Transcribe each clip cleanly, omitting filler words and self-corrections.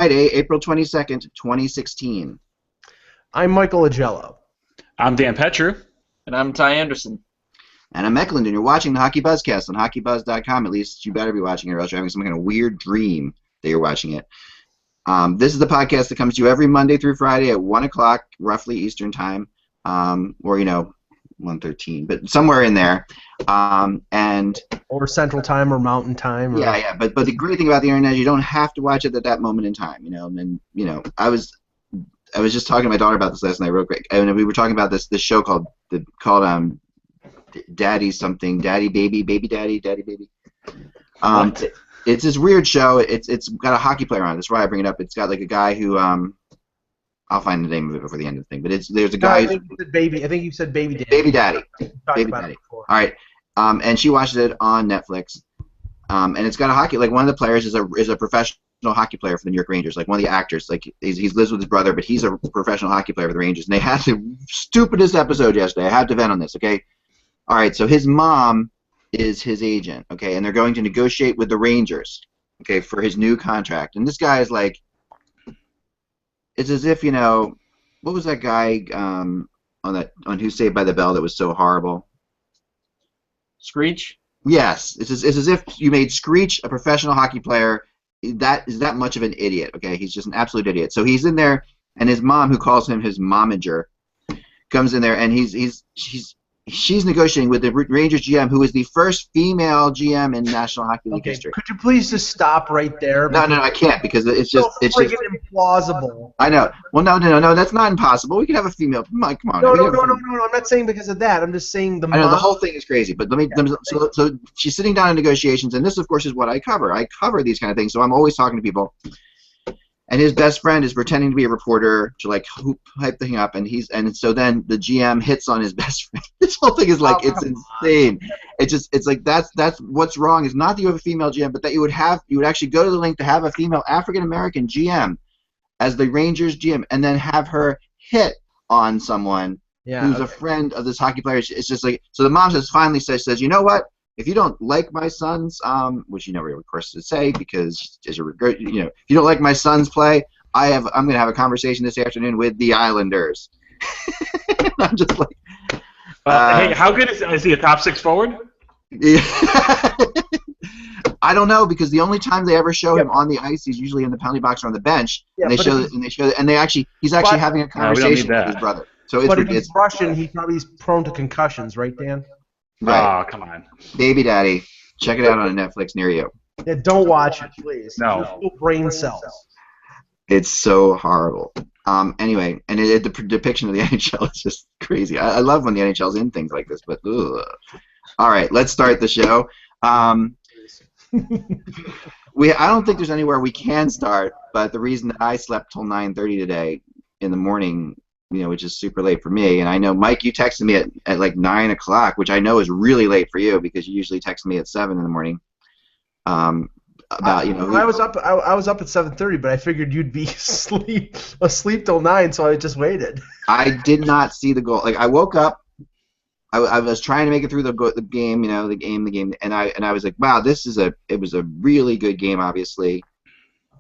April 22nd, 2016. I'm Michael Agello. I'm Dan Petru. And I'm Ty Anderson. And I'm Eklund, and you're watching the HockeyBuzzCast on HockeyBuzz.com. At least you better be watching it, or else you're having some kind of weird dream that you're watching it. This is the podcast that comes to you every Monday through Friday at 1 o'clock, roughly Eastern Time, or, 1:13, but somewhere in there. Or Central Time or Mountain Time. Or... Yeah. But the great thing about the internet is you don't have to watch it at that moment in time, And I was just talking to my daughter about this last night real quick, and we were talking about this show called Daddy something, Daddy Baby, Baby Daddy, Daddy Baby. It's this weird show. It's got a hockey player on it. That's why I bring it up. It's got like a guy who I'll find the name of it before the end of the thing. But there's a guy. I think you said Baby Daddy. Baby Daddy. Baby Daddy. All right. And she watched it on Netflix. And it's got a hockey. Like one of the players is a professional hockey player for the New York Rangers. Like one of the actors. Like he lives with his brother, but he's a professional hockey player for the Rangers. And they had the stupidest episode yesterday. I have to vent on this. Okay. All right. So his mom is his agent. Okay, and they're going to negotiate with the Rangers. Okay, for his new contract. And this guy is like. It's as if, what was that guy on Who's Saved by the Bell that was so horrible? Screech? Yes. It's as if you made Screech a professional hockey player. That is that much of an idiot, okay? He's just an absolute idiot. So he's in there, and his mom, who calls him his momager, comes in there, and she's negotiating with the Rangers GM, who is the first female GM in National Hockey League history. Could you please just stop right there? No, I can't because it's just implausible. I know. Well, no, that's not impossible. We could have a female. Come on. No. I'm not saying because of that. I'm just saying I know the whole thing is crazy, but so she's sitting down in negotiations, and this, of course, is what I cover. I cover these kind of things, so I'm always talking to people. And his best friend is pretending to be a reporter to hype the thing up, and so then the GM hits on his best friend. This whole thing is it's insane. It's like that's what's wrong is not that you have a female GM, but that you would actually go to the link to have a female African American GM as the Rangers GM, and then have her hit on someone who's a friend of this hockey player. It's just like so. The mom finally says, you know what? If you don't like my son's, which you never, of course, to say because as a regret, if you don't like my son's play, I'm going to have a conversation this afternoon with the Islanders. I'm just like, hey, how good is he a top six forward? Yeah. I don't know because the only time they ever show him on the ice, he's usually in the penalty box or on the bench, and he's actually having a conversation with his brother. So if he's Russian, he's probably prone to concussions, right, Dan? Right. Oh, come on. Baby Daddy. Check it out on Netflix near you. Yeah, don't watch it, please. No. Brain cells. It's so horrible. Anyway, and the depiction of the NHL is just crazy. I love when the NHL's in things like this, but ugh. All right, let's start the show. I don't think there's anywhere we can start, but the reason that I slept till 9:30 today in the morning, which is super late for me. And I know, Mike, you texted me at like 9 o'clock, which I know is really late for you because you usually text me at 7 in the morning. I was up at 7:30, but I figured you'd be asleep till 9, so I just waited. I did not see the goal. Like I woke up, I was trying to make it through the game, the game, and I was like, wow, it was a really good game, obviously.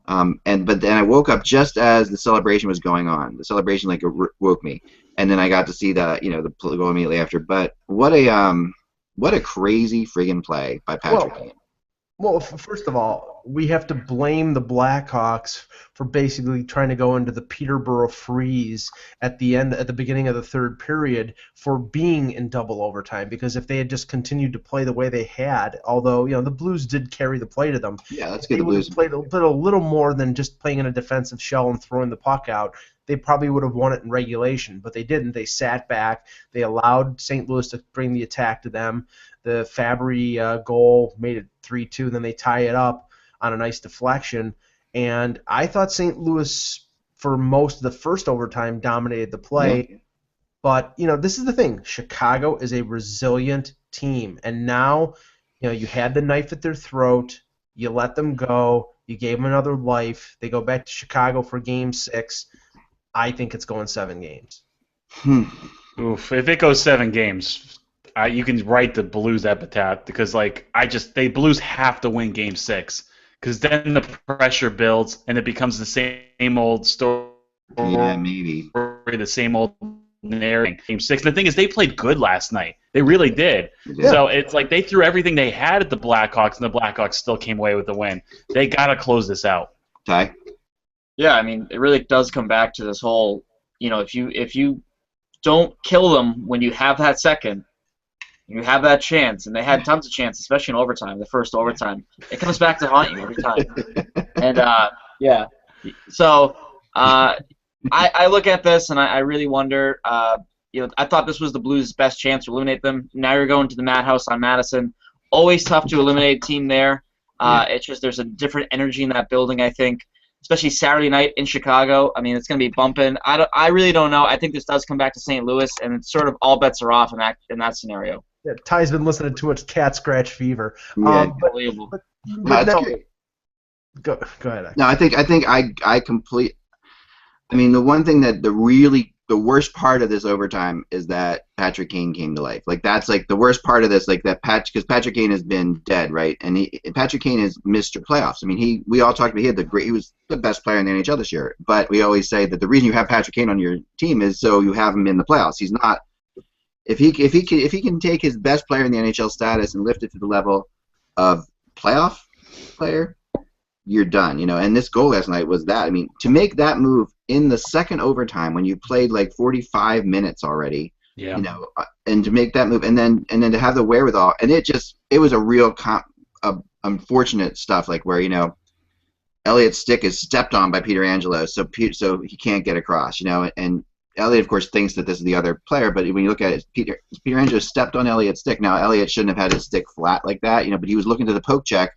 But then I woke up just as the celebration was going on. The celebration woke me, and then I got to see the goal immediately after. But what a crazy friggin' play by Patrick Kane. Well, first of all, we have to blame the Blackhawks for basically trying to go into the Peterborough freeze at the beginning of the third period for being in double overtime. Because if they had just continued to play the way they had, although the Blues did carry the play to them, that's good. The Blues played a little more than just playing in a defensive shell and throwing the puck out. They probably would have won it in regulation, but they didn't. They sat back. They allowed St. Louis to bring the attack to them. The Fabry goal made it 3-2, and then they tie it up on a nice deflection. And I thought St. Louis, for most of the first overtime, dominated the play. Yeah. But, this is the thing. Chicago is a resilient team. And now, you had the knife at their throat. You let them go. You gave them another life. They go back to Chicago for Game 6. I think it's going 7 games. Oof. If it goes 7 games, you can write the Blues epitaph because, the Blues have to win Game 6 because then the pressure builds and it becomes the same old story. Yeah, maybe. The same old narrative. Game 6. And the thing is, they played good last night. They really did. Yeah. So it's like they threw everything they had at the Blackhawks, and the Blackhawks still came away with the win. They got to close this out. Ty? Yeah, I mean, it really does come back to this whole, if you don't kill them when you have that second, you have that chance, and they had tons of chances, especially in overtime, the first overtime. It comes back to haunt you every time. And, yeah. So, I look at this, and I really wonder, I thought this was the Blues' best chance to eliminate them. Now you're going to the Madhouse on Madison. Always tough to eliminate a team there. It's just there's a different energy in that building, I think, especially Saturday night in Chicago. I mean, it's going to be bumping. I really don't know. I think this does come back to St. Louis, and it's sort of all bets are off in that scenario. Yeah, Ty's been listening to too much Cat Scratch Fever. Yeah, unbelievable. Go ahead. No, I think I complete. I mean, the one thing that the worst part of this overtime is that Patrick Kane came to life. Like that's like the worst part of this, like that because Patrick Kane has been dead, right? And Patrick Kane has missed your playoffs. I mean, we all talked about he was the best player in the NHL this year. But we always say that the reason you have Patrick Kane on your team is so you have him in the playoffs. He's not. If he can take his best player in the NHL status and lift it to the level of playoff player, you're done. And this goal last night was that. I mean, to make that move in the second overtime when you played like 45 minutes already, and to make that move and then to have the wherewithal, and it was a real unfortunate stuff like where Elliott's stick is stepped on by Peter Angelo, so he can't get across, and Elliott, of course, thinks that this is the other player, but when you look at it, Peter Angelo stepped on Elliott's stick. Now, Elliott shouldn't have had his stick flat like that, but he was looking to the poke check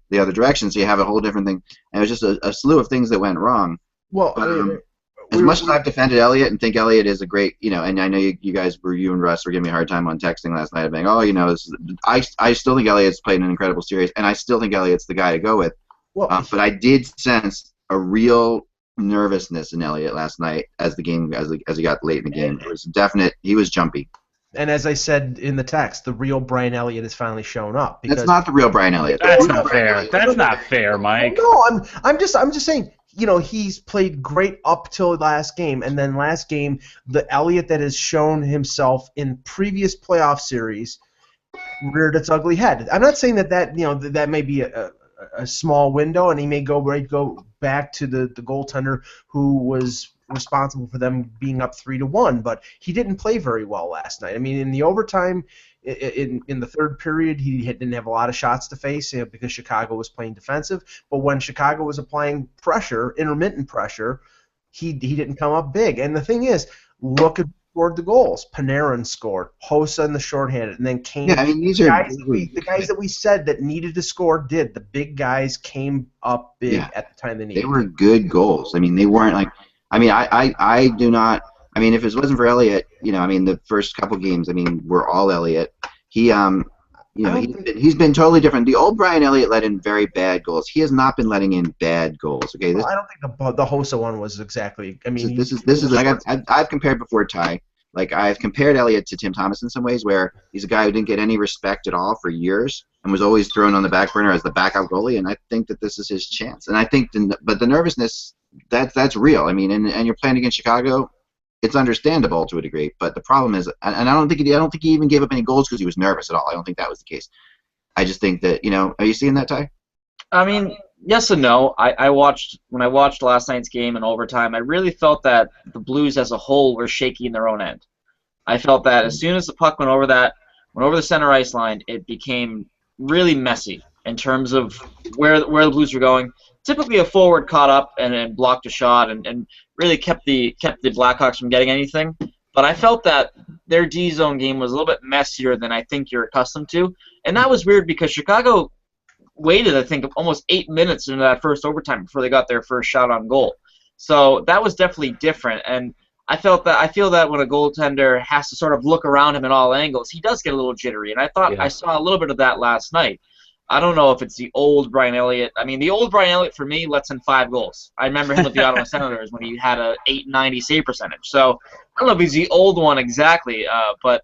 the other direction, so you have a whole different thing. And it was just a slew of things that went wrong. Well, but, as much as I've defended Elliott and think Elliott is a great, and I know you and Russ were giving me a hard time on texting last night, being, I still think Elliott's played an incredible series, and I still think Elliott's the guy to go with. Well, but I did sense a real nervousness in Elliott last night as he got late in the game. It was definite. He was jumpy. And as I said in the text, the real Brian Elliott has finally shown up. That's not the real Brian Elliott. That's not fair. That's not fair, Mike. No, I'm just saying. He's played great up till last game, and then last game, the Elliott that has shown himself in previous playoff series reared its ugly head. I'm not saying that may be a small window, and he may go back to the goaltender who was responsible for them being up 3-1, but he didn't play very well last night. I mean, in the overtime, in the third period, he didn't have a lot of shots to face because Chicago was playing defensive. But when Chicago was applying pressure, intermittent pressure, he didn't come up big. And the thing is, look at who scored the goals. Panarin scored, Hossa in the shorthanded, and then Kane. Yeah, I mean these are the guys that we said that needed to score did. The big guys came up big at the time they needed. They were good goals. I mean, they weren't like. I mean, I do not. I mean, if it wasn't for Elliott, the first couple games, we're all Elliott. He, he's been totally different. The old Brian Elliott let in very bad goals. He has not been letting in bad goals. Okay, I don't think the Hossa one was exactly. I mean, this is like I've compared before, Ty. Like I've compared Elliott to Tim Thomas in some ways, where he's a guy who didn't get any respect at all for years and was always thrown on the back burner as the backup goalie. And I think that this is his chance. And I think, but the nervousness. That's real. I mean, and you're playing against Chicago. It's understandable to a degree, but the problem is, and I don't think he even gave up any goals because he was nervous at all. I don't think that was the case. I just think that are you seeing that, Ty? I mean, yes and no. When I watched last night's game in overtime, I really felt that the Blues as a whole were shaky in their own end. I felt that as soon as the puck went over the center ice line, it became really messy in terms of where the Blues were going. Typically, a forward caught up and blocked a shot and really kept the Blackhawks from getting anything. But I felt that their D zone game was a little bit messier than I think you're accustomed to, and that was weird because Chicago waited, I think, almost 8 minutes into that first overtime before they got their first shot on goal. So that was definitely different, and I feel that when a goaltender has to sort of look around him at all angles, he does get a little jittery, and I thought I saw a little bit of that last night. I don't know if it's the old Brian Elliott. I mean, the old Brian Elliott, for me, lets in 5 goals. I remember him with the Ottawa Senators when he had a .890 save percentage. So I don't know if he's the old one exactly, but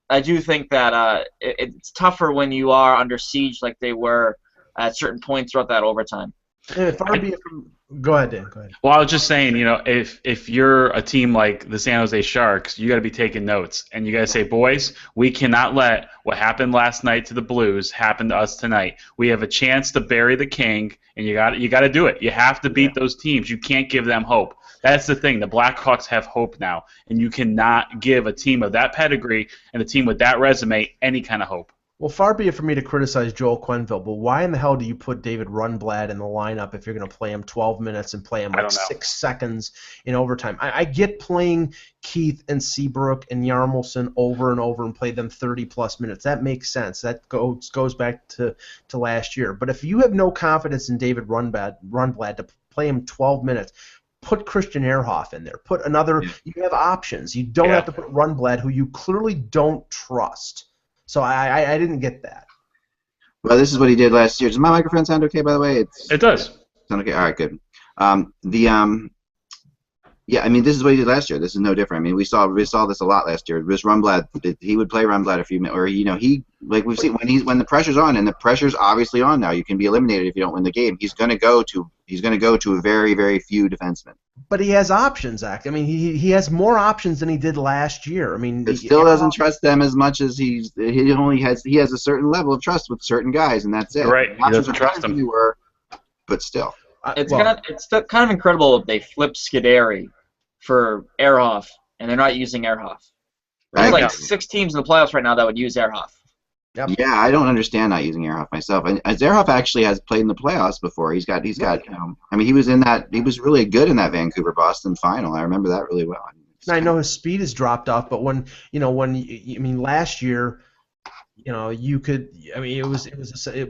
I do think that it's tougher when you are under siege like they were at certain points throughout that overtime. Go ahead, Dan. Go ahead. Well, I was just saying, if you're a team like the San Jose Sharks, you got to be taking notes, and you got to say, boys, we cannot let what happened last night to the Blues happen to us tonight. We have a chance to bury the king, and you got to do it. You have to beat those teams. You can't give them hope. That's the thing. The Blackhawks have hope now, and you cannot give a team of that pedigree and a team with that resume any kind of hope. Well, far be it for me to criticize Joel Quenneville, but why in the hell do you put David Rundblad in the lineup if you're going to play him 12 minutes and play him like 6 seconds in overtime? I get playing Keith and Seabrook and Yarmulson over and over and play them 30-plus minutes. That makes sense. That goes back to last year. But if you have no confidence in David Rundblad to play him 12 minutes, put Christian Ehrhoff in there. Put another. You have options. You don't have to put Rundblad, who you clearly don't trust. So I didn't get that. Well, this is what he did last year. Does my microphone sound okay, by the way? It does. Sound okay? All right, good. Yeah, I mean, this is what he did last year. This is no different. I mean, we saw this a lot last year. This Rundblad, he would play Rundblad a few minutes, or he like we've seen when the pressure's on, and the pressure's obviously on now. You can be eliminated if you don't win the game. He's going to go to a very, very few defensemen. But he has options, Zach. I mean, he has more options than he did last year. I mean, he still doesn't trust them as much as he has a certain level of trust with certain guys, and that's it. You're right. He doesn't trust them. But still. It's kind of incredible that they flipped Scuderi for Ehrhoff, and they're not using Ehrhoff. There's like 6 teams in the playoffs right now that would use Ehrhoff. Yep. Yeah, I don't understand not using Ehrhoff myself. And Ehrhoff actually has played in the playoffs before. He's got. I mean, he was really good in that Vancouver-Boston final. I remember that really well. I know his speed has dropped off, but when last year, you could. I mean,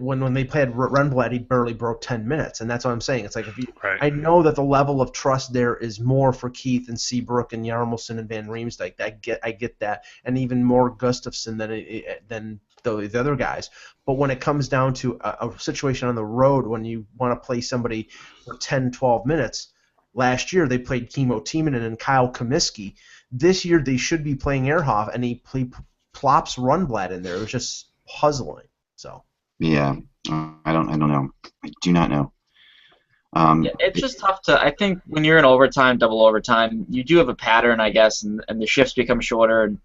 when they played Rundblad, he barely broke 10 minutes, and that's what I'm saying. It's like I know that the level of trust there is more for Keith and Seabrook and Yarmulson and Van Riemsdyk. I get that, and even more Gustafsson than the other guys. But when it comes down to a situation on the road, when you want to play somebody for 10, 12 minutes, last year they played Kimmo Timonen and Kyle Comiskey. This year they should be playing Ehrhoff, and he plops Rundblad in there. It was just puzzling. So. Yeah, I don't know. I do not know. It's just tough to. I think when you're in overtime, double overtime, you do have a pattern, I guess, and the shifts become shorter, and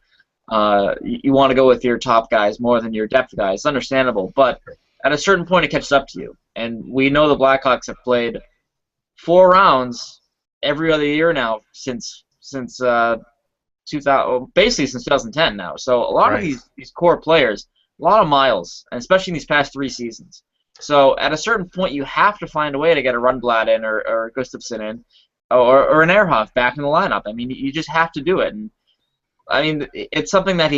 you want to go with your top guys more than your depth guys. It's understandable, but at a certain point, it catches up to you. And we know the Blackhawks have played 4 rounds every other year now since 2000, basically since 2010 now. So a lot of these core players, a lot of miles, and especially in these past 3 seasons. So at a certain point, you have to find a way to get a Rundblad in or Gustafsson in or an Ehrhoff back in the lineup. I mean, you just have to do it. And I mean, it's something that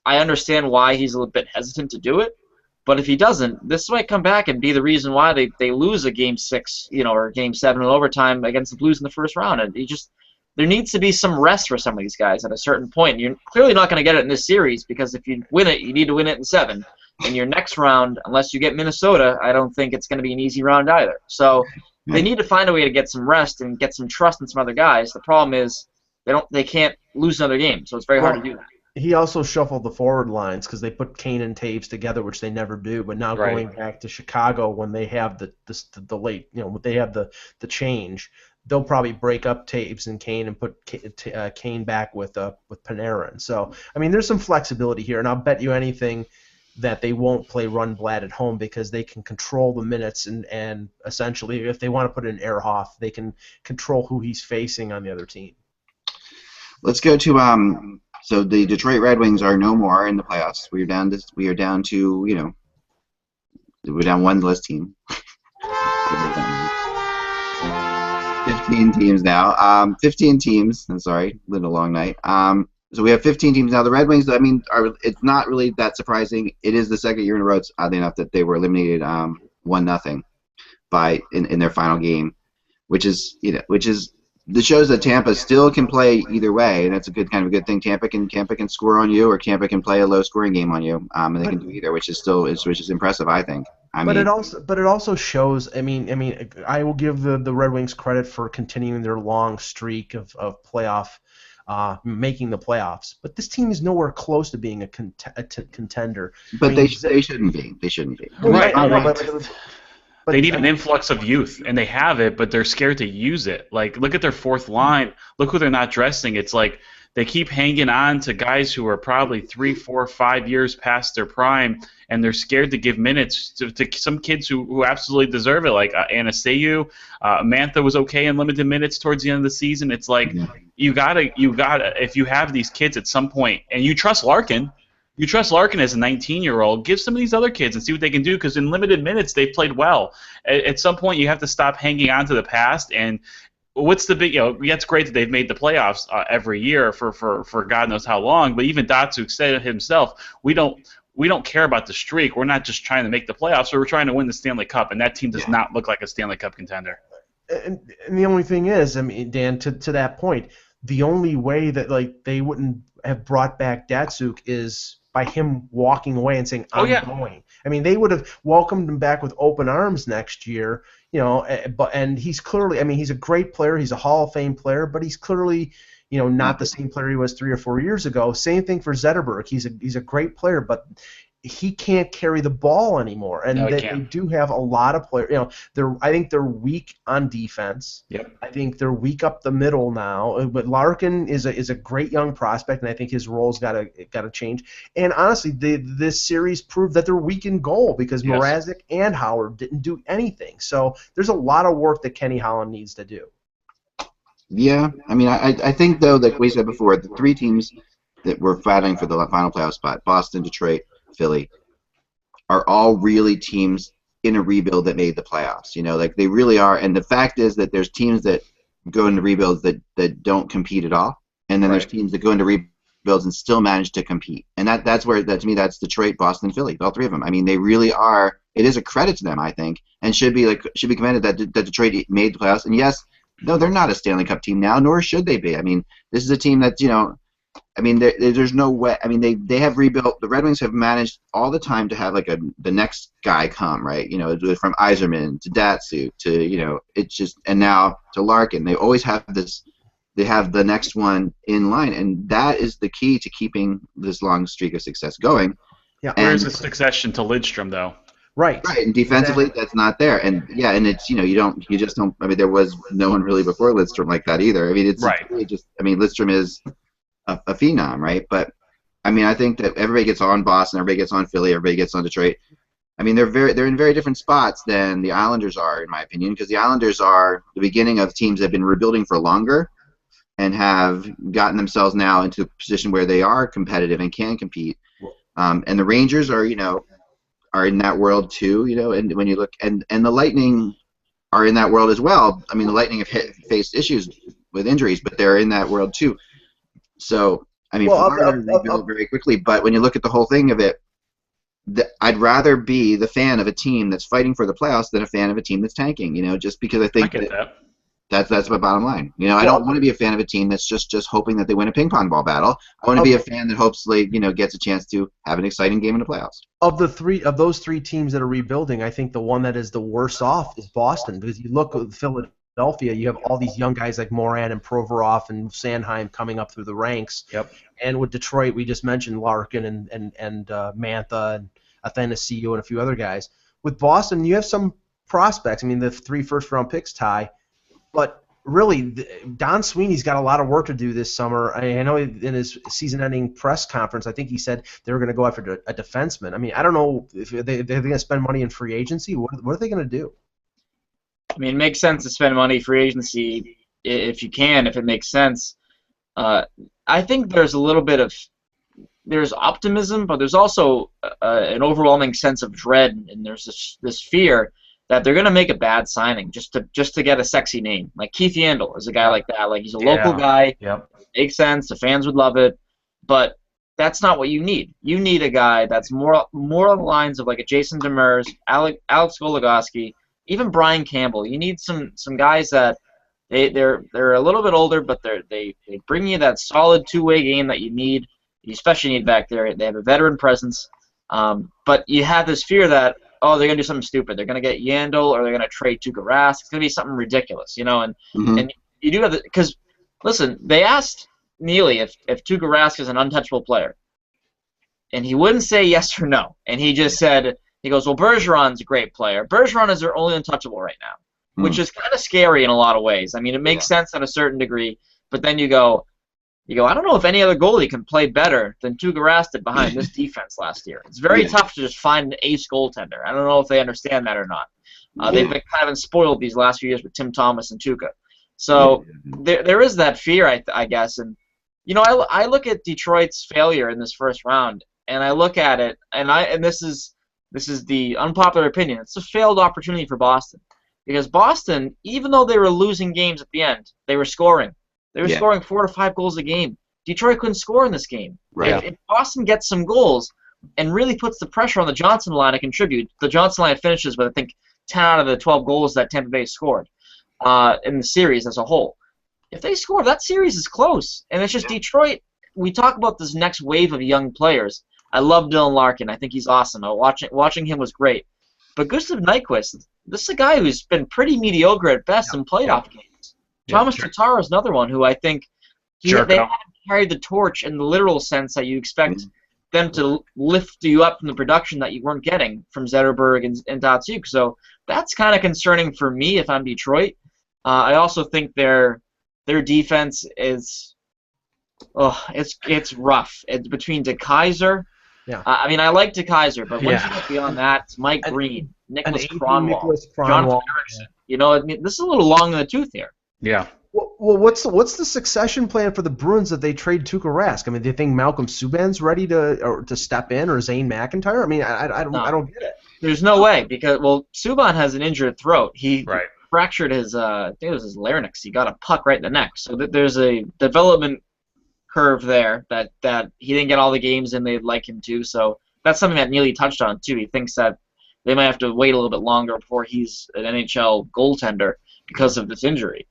I understand why he's a little bit hesitant to do it, but if he doesn't, this might come back and be the reason why they lose a Game 6, or Game 7 in overtime against the Blues in the first round. And there needs to be some rest for some of these guys at a certain point. You're clearly not going to get it in this series because if you win it, you need to win it in 7. And your next round, unless you get Minnesota, I don't think it's going to be an easy round either. So they need to find a way to get some rest and get some trust in some other guys. The problem is they can't lose another game, so it's very hard to do that. He also shuffled the forward lines because they put Kane and Taves together, which they never do. But now going back to Chicago, when they have the late, they have the change, they'll probably break up Taves and Kane and put Kane back with Panarin. So I mean, there's some flexibility here, and I'll bet you anything that they won't play Rundblad at home because they can control the minutes and essentially, if they want to put in Ehrhoff, they can control who he's facing on the other team. Let's go to so the Detroit Red Wings are no more in the playoffs. We're down to we're down one less team. 15 teams now. 15 teams. I'm sorry, lived a long night. So we have 15 teams now. The Red Wings, I mean, it's not really that surprising. It is the second year in a row, oddly enough, that they were eliminated 1-0 in their final game, which that shows that Tampa still can play either way, and that's a good thing. Tampa can score on you, or Tampa can play a low-scoring game on you, and they can do either, which is impressive, I think. But it also shows. I mean, I will give the Red Wings credit for continuing their long streak of playoff making the playoffs. But this team is nowhere close to being a contender. But they shouldn't be. They shouldn't be. Right. But they need an influx of youth, and they have it, but they're scared to use it. Like, look at their fourth line. Look who they're not dressing. It's like they keep hanging on to guys who are probably 3, 4, 5 years past their prime, and they're scared to give minutes to some kids who absolutely deserve it, like Anastasio. Mantha was okay in limited minutes towards the end of the season. It's like you gotta if you have these kids at some point, and you trust Larkin. You trust Larkin as a 19-year-old. Give some of these other kids and see what they can do, because in limited minutes they've played well. At some point you have to stop hanging on to the past. And what's the big? Yeah, it's great that they've made the playoffs every year for God knows how long. But even Datsuk said it himself. We don't care about the streak. We're not just trying to make the playoffs. We're trying to win the Stanley Cup, and that team does not look like a Stanley Cup contender. And the only thing is, I mean, Dan, to that point, the only way that they wouldn't have brought back Datsuk is by him walking away and saying, I'm going. I mean, they would have welcomed him back with open arms next year, and he's clearly, I mean, he's a great player. He's a Hall of Fame player, but he's clearly, not the same player he was 3 or 4 years ago. Same thing for Zetterberg. He's a great player, but he can't carry the ball anymore. And they do have a lot of players. I think they're weak on defense. Yep. I think they're weak up the middle now. But Larkin is a great young prospect, and I think his role's got to change. And honestly, this series proved that they're weak in goal because Mrazek and Howard didn't do anything. So there's a lot of work that Kenny Holland needs to do. Yeah, I mean, I think though, like we said before, the 3 teams that were fighting for the final playoff spot, Boston, Detroit, Philly, are all really teams in a rebuild that made the playoffs. Like they really are. And the fact is that there's teams that go into rebuilds that don't compete at all, and then there's teams that go into rebuilds and still manage to compete. And that's where, to me, that's Detroit, Boston, Philly, all 3 of them. I mean, they really are. It is a credit to them, I think, and should be commended that Detroit made the playoffs. And yes, no, they're not a Stanley Cup team now, nor should they be. I mean, this is a team that I mean, there's no way. I mean, they have rebuilt. The Red Wings have managed all the time to have the next guy come, right? From Yzerman to Datsuk to it's just, and now to Larkin. They always have this. They have the next one in line, and that is the key to keeping this long streak of success going. Yeah. Where's the succession to Lidstrom though? Right. And defensively, that's not there. And and it's you just don't. I mean, there was no one really before Lidstrom like that either. I mean, it's really just. I mean, Lidstrom is a phenom, right? But I mean, I think that everybody gets on Boston, everybody gets on Philly, everybody gets on Detroit. I mean, they're in very different spots than the Islanders are, in my opinion, because the Islanders are the beginning of teams that have been rebuilding for longer and have gotten themselves now into a position where they are competitive and can compete. And the Rangers are in that world too, and when you look, and the Lightning are in that world as well. I mean, the Lightning have faced issues with injuries, but they're in that world too. So, I mean, Florida rebuilt very quickly, but when you look at the whole thing of it, I'd rather be the fan of a team that's fighting for the playoffs than a fan of a team that's tanking, just because I think that's my bottom line. I don't want to be a fan of a team that's just hoping that they win a ping pong ball battle. I want to be a fan that hopes gets a chance to have an exciting game in the playoffs. Of those 3 teams that are rebuilding, I think the one that is the worst off is Boston, because you look at Philadelphia, you have all these young guys like Moran and Provorov and Sanheim coming up through the ranks. Yep. And with Detroit, we just mentioned Larkin and Mantha and Athanasiou and a few other guys. With Boston, you have some prospects. I mean, the 3 first-round picks, Ty. But really, Don Sweeney's got a lot of work to do this summer. I know in his season-ending press conference, I think he said they were going to go after a defenseman. I mean, I don't know if they're going to spend money in free agency. What are they going to do? I mean, it makes sense to spend money free agency if you can, if it makes sense. I think there's a little bit of there's optimism, but there's also an overwhelming sense of dread, and there's this fear that they're going to make a bad signing just to get a sexy name. Like Keith Yandel is a guy like that. Like, he's a local guy. Yep. Makes sense. The fans would love it. But that's not what you need. You need a guy that's more on the lines of like a Jason Demers, Alex Goligoski, even Brian Campbell. You need some guys that they're a little bit older, but they bring you that solid two-way game that you need. You especially need back there. They have a veteran presence. But you have this fear that, they're going to do something stupid. They're going to get Yandel, or they're going to trade Tuukka Rask. It's going to be something ridiculous, and you do have because listen, they asked Neely if Tuukka Rask is an untouchable player, and he wouldn't say yes or no, and he just said, he goes, well, Bergeron's a great player. Bergeron is their only untouchable right now, which is kind of scary in a lot of ways. I mean, it makes sense at a certain degree, but then you go, I don't know if any other goalie can play better than Tuukka Rask did behind this defense last year. It's very tough to just find an ace goaltender. I don't know if they understand that or not. They've been kind of spoiled these last few years with Tim Thomas and Tuukka. So there is that fear, I guess. And, I look at Detroit's failure in this first round, and I look at it, and this is the unpopular opinion. It's a failed opportunity for Boston. Because Boston, even though they were losing games at the end, they were scoring. They were scoring 4 to 5 goals a game. Detroit couldn't score in this game. Right. If Boston gets some goals and really puts the pressure on the Johnson line to contribute, the Johnson line finishes with, I think, 10 out of the 12 goals that Tampa Bay scored in the series as a whole. If they score, that series is close. And it's just Detroit. We talk about this next wave of young players. I love Dylan Larkin. I think he's awesome. Watching him was great. But Gustav Nyquist, this is a guy who's been pretty mediocre at best in playoff games. Thomas Tatar is another one who I think they haven't carried the torch in the literal sense that you expect them to lift you up from the production that you weren't getting from Zetterberg and Datsuk. So that's kind of concerning for me if I'm Detroit. I also think their defense is it's rough. It's between DeKeyser. Yeah. I mean, I like DeKeyser, but once you get beyond that, it's Mike Green, Nicholas Kronwall, Jonathan Ericsson. This is a little long in the tooth here. Yeah. Well, what's the succession plan for the Bruins that they trade Tuukka Rask? I mean, do you think Malcolm Subban's ready to step in, or Zane McIntyre? I mean, I don't get it. There's no way because Subban has an injured throat. He fractured his I think it was his larynx. He got a puck right in the neck. So there's a development curve there that he didn't get all the games in they'd like him to. So that's something that Neely touched on too. He thinks that they might have to wait a little bit longer before he's an NHL goaltender because of this injury.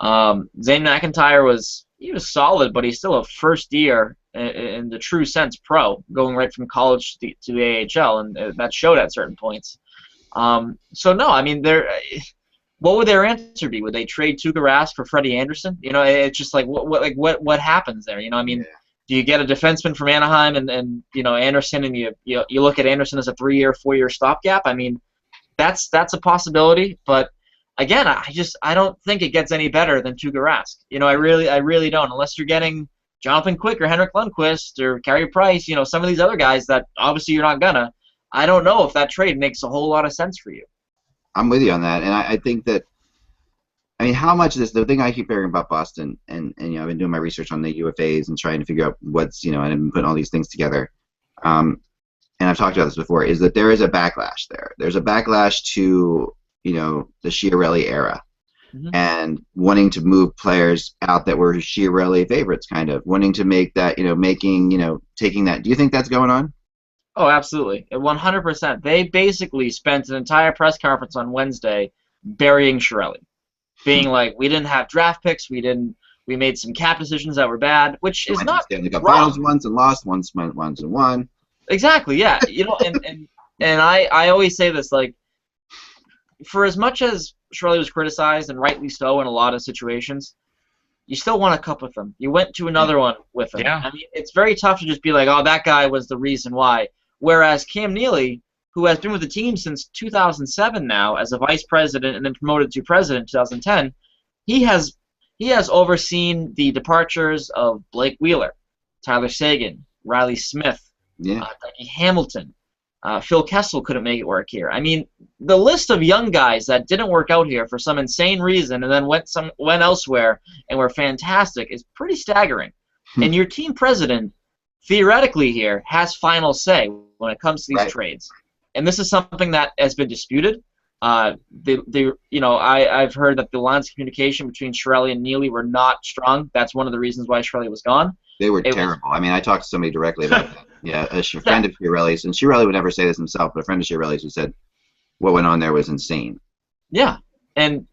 Zane McIntyre was solid, but he's still a first year in the true sense pro, going right from college to the AHL, and that showed at certain points. So no, I mean, what would their answer be? Would they trade Tuukka Rask for Freddie Anderson? It's just like what happens there? I mean, do you get a defenseman from Anaheim and Anderson, and you look at Anderson as a 3-year, 4-year stopgap? I mean, that's a possibility, but again, I don't think it gets any better than Tuukka Rask. I really don't, unless you're getting Jonathan Quick or Henrik Lundqvist or Carey Price. Some of these other guys that obviously you're not gonna. I don't know if that trade makes a whole lot of sense for you. I'm with you on that, and I think that. I mean, how much of this? The thing I keep hearing about Boston, and I've been doing my research on the UFAs and trying to figure out what's and I've been putting all these things together. And I've talked about this before. Is that there is a backlash there? There's a backlash to the Chiarelli era, and wanting to move players out that were Chiarelli favorites, kind of wanting to make that, taking that. Do you think that's going on? Oh, absolutely, 100%. They basically spent an entire press conference on Wednesday burying Chiarelli, being like, we didn't have draft picks, we made some cap decisions that were bad, which is not Stanley Cup Finals once and lost, once and won. Exactly, yeah. And I always say this, like, for as much as Chiarelli was criticized, and rightly so in a lot of situations, you still won a cup with him. You went to another one with him. Yeah. I mean, it's very tough to just be like, oh, that guy was the reason why. Whereas Cam Neely, who has been with the team since 2007 now as a vice president and then promoted to president in 2010, he has overseen the departures of Blake Wheeler, Tyler Seguin, Riley Smith, Dougie Hamilton. Phil Kessel couldn't make it work here. I mean, the list of young guys that didn't work out here for some insane reason and then went elsewhere and were fantastic is pretty staggering. And your team president, theoretically here, has final say when it comes to these trades. And this is something that has been disputed. I've heard that the lines of communication between Chiarelli and Neely were not strong. That's one of the reasons why Chiarelli was gone. They were terrible. I mean, I talked to somebody directly about that. Yeah, a friend of Chiarelli's, and Chiarelli would never say this himself, but a friend of Chiarelli's who said what went on there was insane. Yeah, and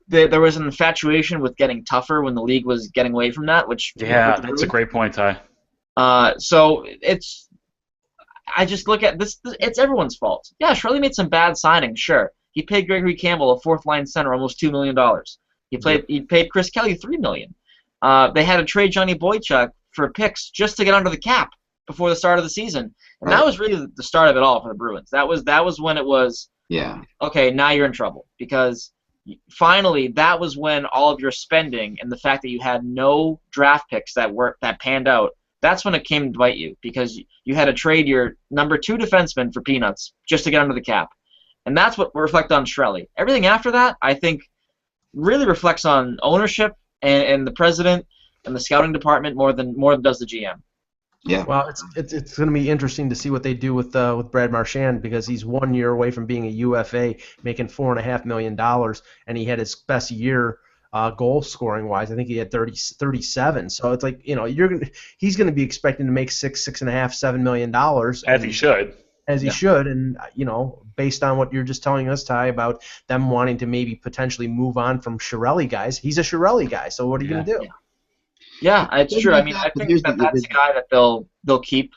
there was an infatuation with getting tougher when the league was getting away from that, which that's a great point, Ty. So I just look at this. It's everyone's fault. Yeah, Chiarelli made some bad signings. Sure, he paid Gregory Campbell, a fourth line center, almost $2 million. He paid Chris Kelly $3 million. they had to trade Johnny Boychuk for picks just to get under the cap before the start of the season. And that was really the start of it all for the Bruins. That was when it was, okay, now you're in trouble. Because finally, that was when all of your spending and the fact that you had no draft picks that panned out, that's when it came to bite you. Because you had to trade your number 2 defenseman for peanuts just to get under the cap. And that's what reflects on Chiarelli. Everything after that, I think, really reflects on ownership and the president and the scouting department more than does the GM. Yeah. Well, it's going to be interesting to see what they do with Brad Marchand, because he's 1 year away from being a UFA, making $4.5 million, and he had his best year goal scoring wise. I think he had 37. So it's like, he's going to be expecting to make $6.5, $7 million. As he should. As he should, and based on what you're just telling us, Ty, about them wanting to maybe potentially move on from Chiarelli guys, he's a Chiarelli guy. So what are you going to do? Yeah, it's true. I mean, I think that's a guy that they'll keep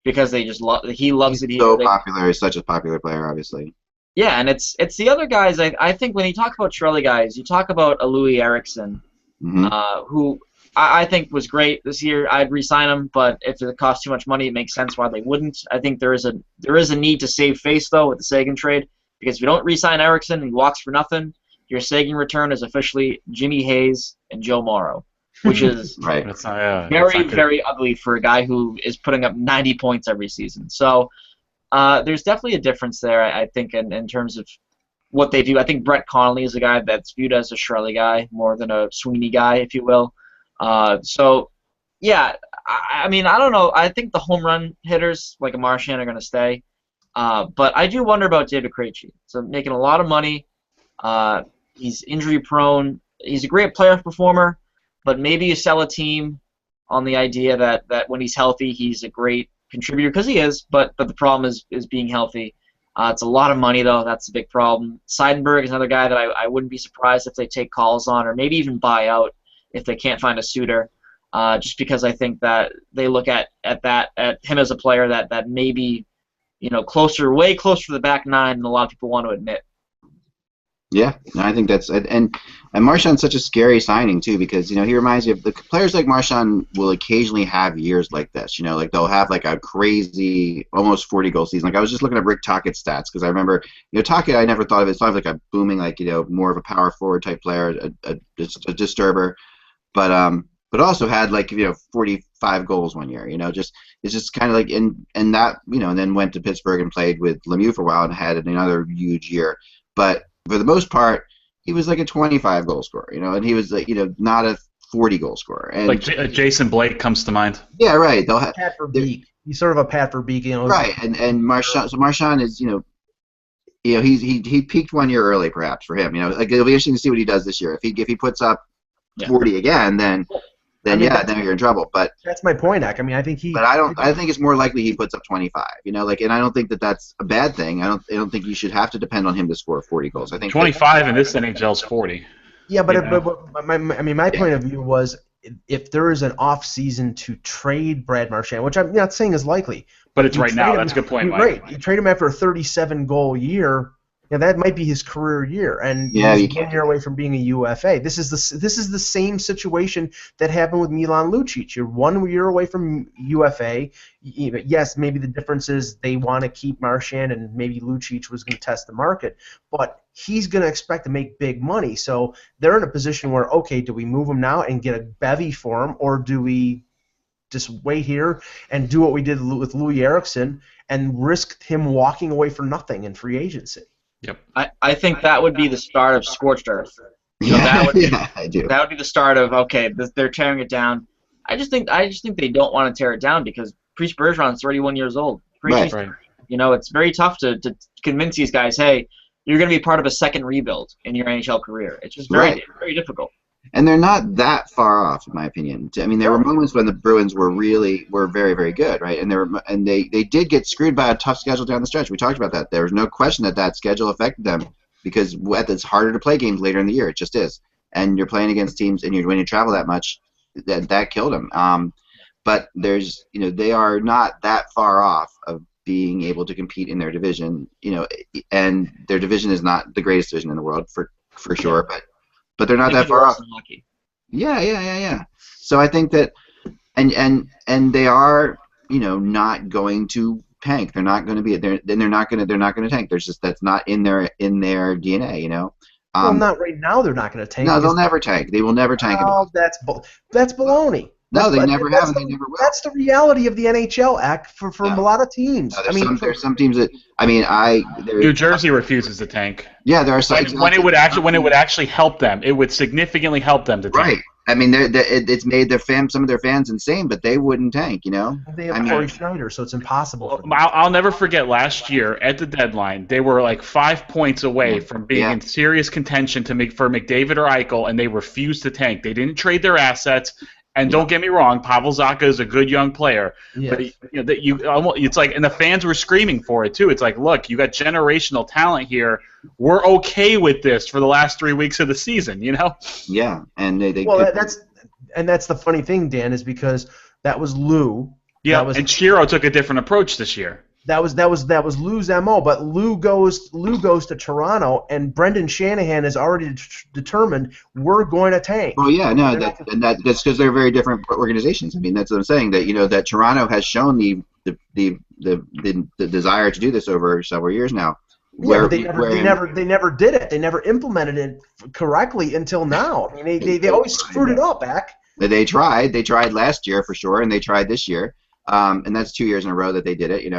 because they just he loves it. He's so popular. He's such a popular player, obviously. Yeah, and it's the other guys. I think when you talk about Chiarelli guys, you talk about a Louis Eriksson, who I think was great this year. I'd re-sign him, but if it costs too much money, it makes sense why they wouldn't. I think there is a need to save face though with the Sagan trade, because if you don't re-sign Eriksson and he walks for nothing, your Sagan return is officially Jimmy Hayes and Joe Morrow, which is very ugly for a guy who is putting up 90 points every season. So there's definitely a difference there, I think, in terms of what they do. I think Brett Connolly is a guy that's viewed as a Chiarelli guy more than a Sweeney guy, if you will. So, yeah, I mean, I don't know. I think the home run hitters like a Marchand are going to stay. But I do wonder about David Krejci. So making a lot of money. He's injury prone. He's a great playoff performer, but maybe you sell a team on the idea that when he's healthy, he's a great contributor, because he is. But the problem is being healthy. It's a lot of money, though. That's a big problem. Seidenberg is another guy that I wouldn't be surprised if they take calls on, or maybe even buy out if they can't find a suitor, just because I think that they look at him as a player that maybe, way closer to the back nine than a lot of people want to admit. Yeah, I think that's and Marchand's such a scary signing too, because he reminds me of the players like Marchand will occasionally have years like this. Like they'll have like a crazy almost 40-goal season. Like I was just looking at Rick Tockett's stats, because I remember Tocchet, I never thought of it. Thought of like a booming, like more of a power forward type player, a disturber. But also had 45 goals 1 year. It's just kind of like and that and then went to Pittsburgh and played with Lemieux for a while and had another huge year. But for the most part, he was like a 25 goal scorer. And he was like not a 40 goal scorer. And like Jason Blake comes to mind. Yeah, right. They'll have Pat Verbeek. He's sort of a Pat Verbeek. Right, and Marchand. So Marchand is he peaked 1 year early perhaps for him. It'll be interesting to see what he does this year. If he puts up 40 again, then then you're in trouble. But that's my point, Ak. I mean, I think he. But I think it's more likely he puts up 25. And I don't think that's a bad thing. I don't think you should have to depend on him to score 40 goals. I think 25 in this NHL is 40. Yeah, but my point of view was, if there is an off season to trade Brad Marchand, which I'm not saying is likely, but it's right now. That's a good point, Mike. Right, you trade him after a 37-goal year. Yeah, that might be his career year, and he's 1 year away from being a UFA. This is the same situation that happened with Milan Lucic. You're 1 year away from UFA. Yes, maybe the difference is they want to keep Marchand, and maybe Lucic was going to test the market, but he's going to expect to make big money. So they're in a position where, okay, do we move him now and get a bevy for him, or do we just wait here and do what we did with Louis Eriksson and risk him walking away for nothing in free agency? Yep. I think that would be the start of scorched earth. I do. That would be the start of, okay, they're tearing it down. I just think they don't want to tear it down, because Priest Bergeron's 31 years old. Right. It's very tough to convince these guys, hey, you're going to be part of a second rebuild in your NHL career. It's just very difficult. And they're not that far off, in my opinion. I mean, there were moments when the Bruins were very, very good, right? And they did get screwed by a tough schedule down the stretch. We talked about that. There was no question that schedule affected them, because it's harder to play games later in the year. It just is. And you're playing against teams, and when you travel that much, that killed them. But they are not that far off of being able to compete in their division. And their division is not the greatest division in the world for sure, but they're not that far off. Yeah. So I think that, and they are, not going to tank. They're not going to be. They're not going to tank. There's just that's not in their DNA. Well, not right now. They're not going to tank. No, they'll never tank. They will never tank. Oh, that's baloney. No, they never have, and they never will. That's the reality of the NHL act for a lot of teams. No, there's some teams that New Jersey refuses to tank. Yeah, there are sites when it would actually help them. It would significantly help them to tank. Right. It's made some of their fans insane, but they wouldn't tank. They have Corey Schneider, so it's impossible for them. I'll never forget last year at the deadline, they were like 5 points away from being in serious contention for McDavid or Eichel, and they refused to tank. They didn't trade their assets. And don't get me wrong, Pavel Zacha is a good young player, but it's like, and the fans were screaming for it too. It's like, look, you got generational talent here. We're okay with this for the last 3 weeks of the season, Yeah, and that's the funny thing, Dan, is because that was Lou. Yeah, and Shiro took a different approach this year. That was Lou's MO, but Lou goes to Toronto, and Brendan Shanahan has already determined we're going to tank. Well, yeah, no, that's because they're very different organizations. I mean, that's what I'm saying. That that Toronto has shown the desire to do this over several years now. But they never did it. They never implemented it correctly until now. I mean, they always screwed it up, Ak. They tried. They tried last year for sure, and they tried this year. And that's 2 years in a row that they did it.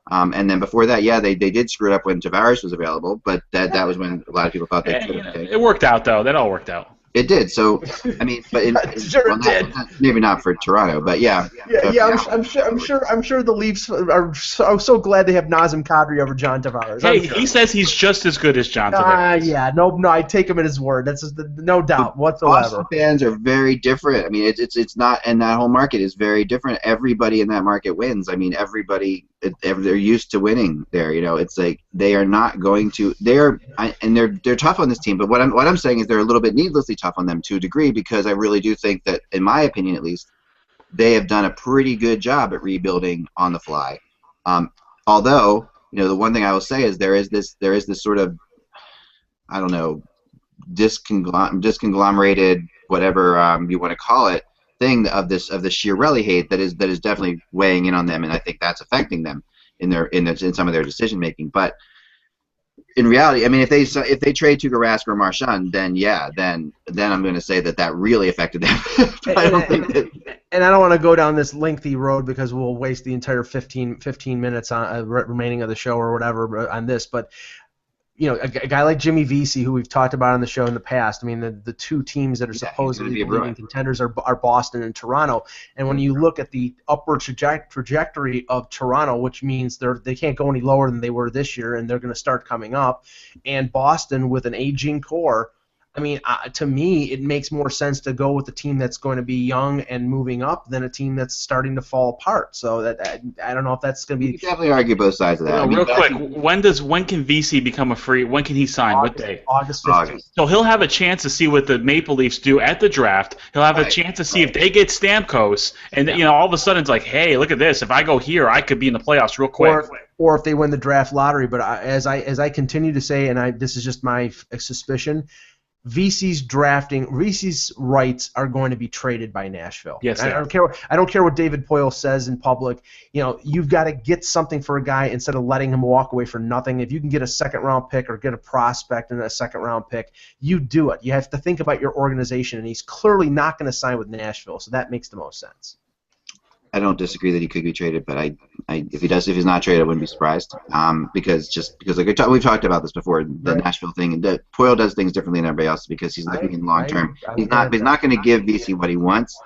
And then before that, they did screw it up when Tavares was available, but that was when a lot of people thought they could have. It worked out though. That all worked out. It did. So I mean, but it did. Maybe not for Toronto, but yeah. I'm sure the Leafs are so glad they have Nazem Kadri over John Tavares. Hey, he says he's just as good as John Tavares. No, I take him at his word. That's just no doubt whatsoever. Boston fans are very different. I mean, it's not, and that whole market is very different. Everybody in that market wins. I mean, they're used to winning there. It's like they are not going to. They're tough on this team. But what I'm saying is they're a little bit needlessly tough on them to a degree, because I really do think that, in my opinion at least, they have done a pretty good job at rebuilding on the fly. Although, the one thing I will say is there is this sort of, I don't know, disconglomerated, whatever you want to call it, thing of the Chiarelli hate that is definitely weighing in on them, and I think that's affecting them in some of their decision making. But in reality, I mean, if they trade Tuukka Rask or Marchand, then I'm going to say that really affected them. And I don't want to go down this lengthy road because we'll waste the entire 15 minutes on remaining of the show or whatever on this. But a guy like Jimmy Vesey, who we've talked about on the show in the past. I mean, the two teams that are supposedly leading contenders are Boston and Toronto. And when you look at the upward trajectory of Toronto, which means they can't go any lower than they were this year, and they're going to start coming up, and Boston with an aging core, I mean, to me, it makes more sense to go with the team that's going to be young and moving up than a team that's starting to fall apart. So that I don't know if that's going to be. You can definitely argue both sides of that. Real quick, when can VC become a free? When can he sign? What day? August 15th. So he'll have a chance to see what the Maple Leafs do at the draft. He'll have a chance to see if they get Stamkos, and all of a sudden it's like, hey, look at this. If I go here, I could be in the playoffs real quick. Or if they win the draft lottery. But as I continue to say, and this is just my suspicion. VC's rights are going to be traded by Nashville. Yes, I don't care what David Poile says in public. You've got to get something for a guy instead of letting him walk away for nothing. If you can get a second-round pick or get a prospect and a second-round pick, you do it. You have to think about your organization, and he's clearly not going to sign with Nashville, so that makes the most sense. I don't disagree that he could be traded, but if he's not traded, I wouldn't be surprised. Because like we've talked about this before, the Nashville thing, and Poile does things differently than everybody else because he's looking in long term. He's not going to give VC what he wants,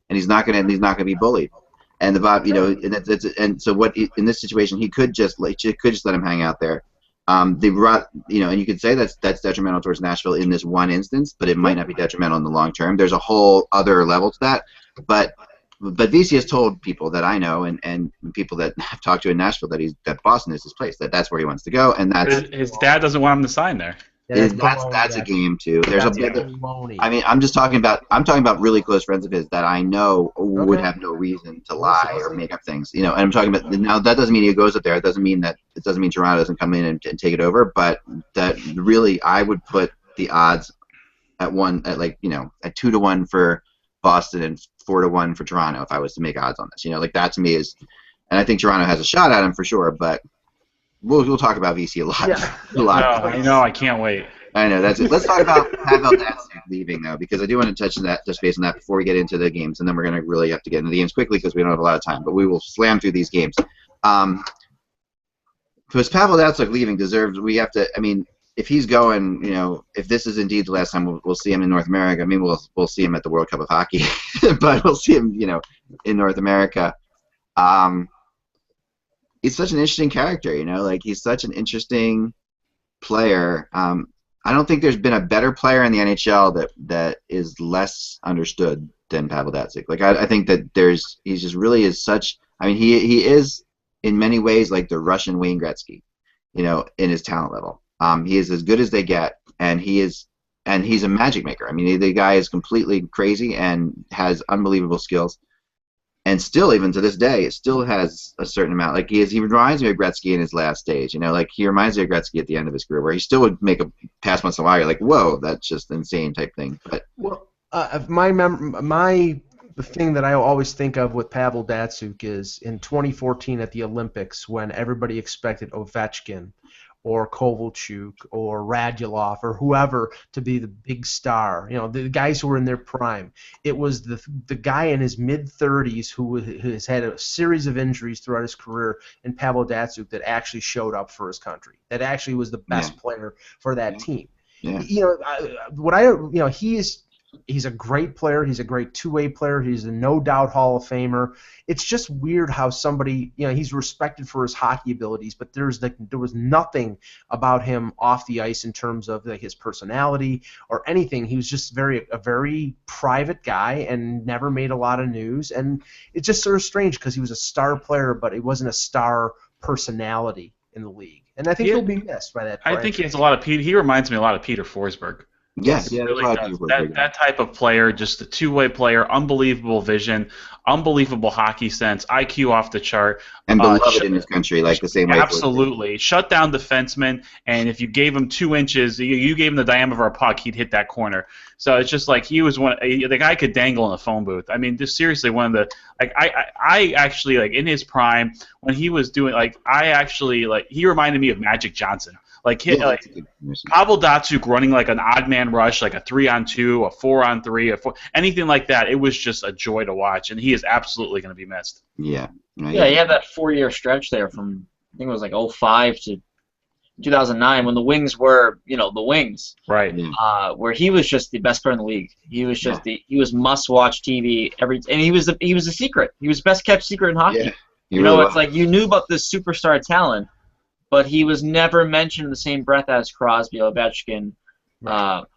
and he's not going to be bullied. And and so what in this situation he could just let him hang out there. And you could say that's detrimental towards Nashville in this one instance, but it might not be detrimental in the long term. There's a whole other level to that, But VC has told people that I know and people that I've talked to in Nashville that Boston is his place, that's where he wants to go, and that's his dad doesn't want him to sign there. That's a game too. I mean, I'm talking about really close friends of his that I know would have no reason to lie or make up things. And I'm talking about now. That doesn't mean he goes up there. It doesn't mean Toronto doesn't come in and take it over. But that really, I would put the odds at 2-1 for Boston and 4-1 for Toronto if I was to make odds on this. Like that to me is, and I think Toronto has a shot at him for sure, but we'll talk about VC a lot. Yeah. No, I know. I can't wait. I know, that's it. Let's talk about Pavel Datsyuk leaving, though, because I do want to touch on that, just based on that, before we get into the games, and then we're going to really have to get into the games quickly because we don't have a lot of time, but we will slam through these games. Because Pavel Datsyuk leaving deserves, we have to, I mean, if he's going, if this is indeed the last time we'll see him in North America, I mean, we'll see him at the World Cup of Hockey, but we'll see him, in North America. He's such an interesting character, he's such an interesting player. I don't think there's been a better player in the NHL that is less understood than Pavel Datsyuk. I think that he just really is such. I mean, he is in many ways like the Russian Wayne Gretzky, in his talent level. He is as good as they get, and he's a magic maker. I mean, the guy is completely crazy and has unbelievable skills. And still, even to this day, it still has a certain amount. He reminds me of Gretzky in his last stage. He reminds me of Gretzky at the end of his career, where he still would make a pass once in a while. You're like, whoa, that's just insane type thing. But the thing that I always think of with Pavel Datsyuk is in 2014 at the Olympics, when everybody expected Ovechkin or Kovalchuk or Radulov or whoever to be the big star, the guys who were in their prime. It was the guy in his mid-30s who has had a series of injuries throughout his career, in Pavel Datsyuk, that actually showed up for his country, that actually was the best player for that team. Yeah. He's a great player. He's a great two-way player. He's a no-doubt Hall of Famer. It's just weird how somebody, he's respected for his hockey abilities, but there was nothing about him off the ice in terms of his personality or anything. He was just a very private guy and never made a lot of news. And it's just sort of strange because he was a star player, but he wasn't a star personality in the league. And I think he'll be missed by that. I think he has a lot of He reminds me a lot of Peter Forsberg. Yes, really does. That type of player, just a two-way player, unbelievable vision, unbelievable hockey sense, IQ off the chart, and beloved in his country, the same way. Absolutely, shut down defensemen, and if you gave him 2 inches, you gave him the diameter of a puck, he'd hit that corner. So it's just he was the guy could dangle in a phone booth. I mean, just seriously, one of the I actually in his prime when he was doing he reminded me of Magic Johnson. Pavel Datsyuk running an odd man rush, a 3-on-2, a 4-on-3, anything like that. It was just a joy to watch, and he is absolutely going to be missed. Yeah. Yeah, he had that 4-year stretch there from, I think it was 2005 to 2009 when the Wings were, the Wings. Right. Where he was just the best player in the league. He was just he was must-watch TV and he was a secret. He was best kept secret in hockey. Yeah, it's you knew about this superstar talent, but he was never mentioned in the same breath as Crosby, Ovechkin,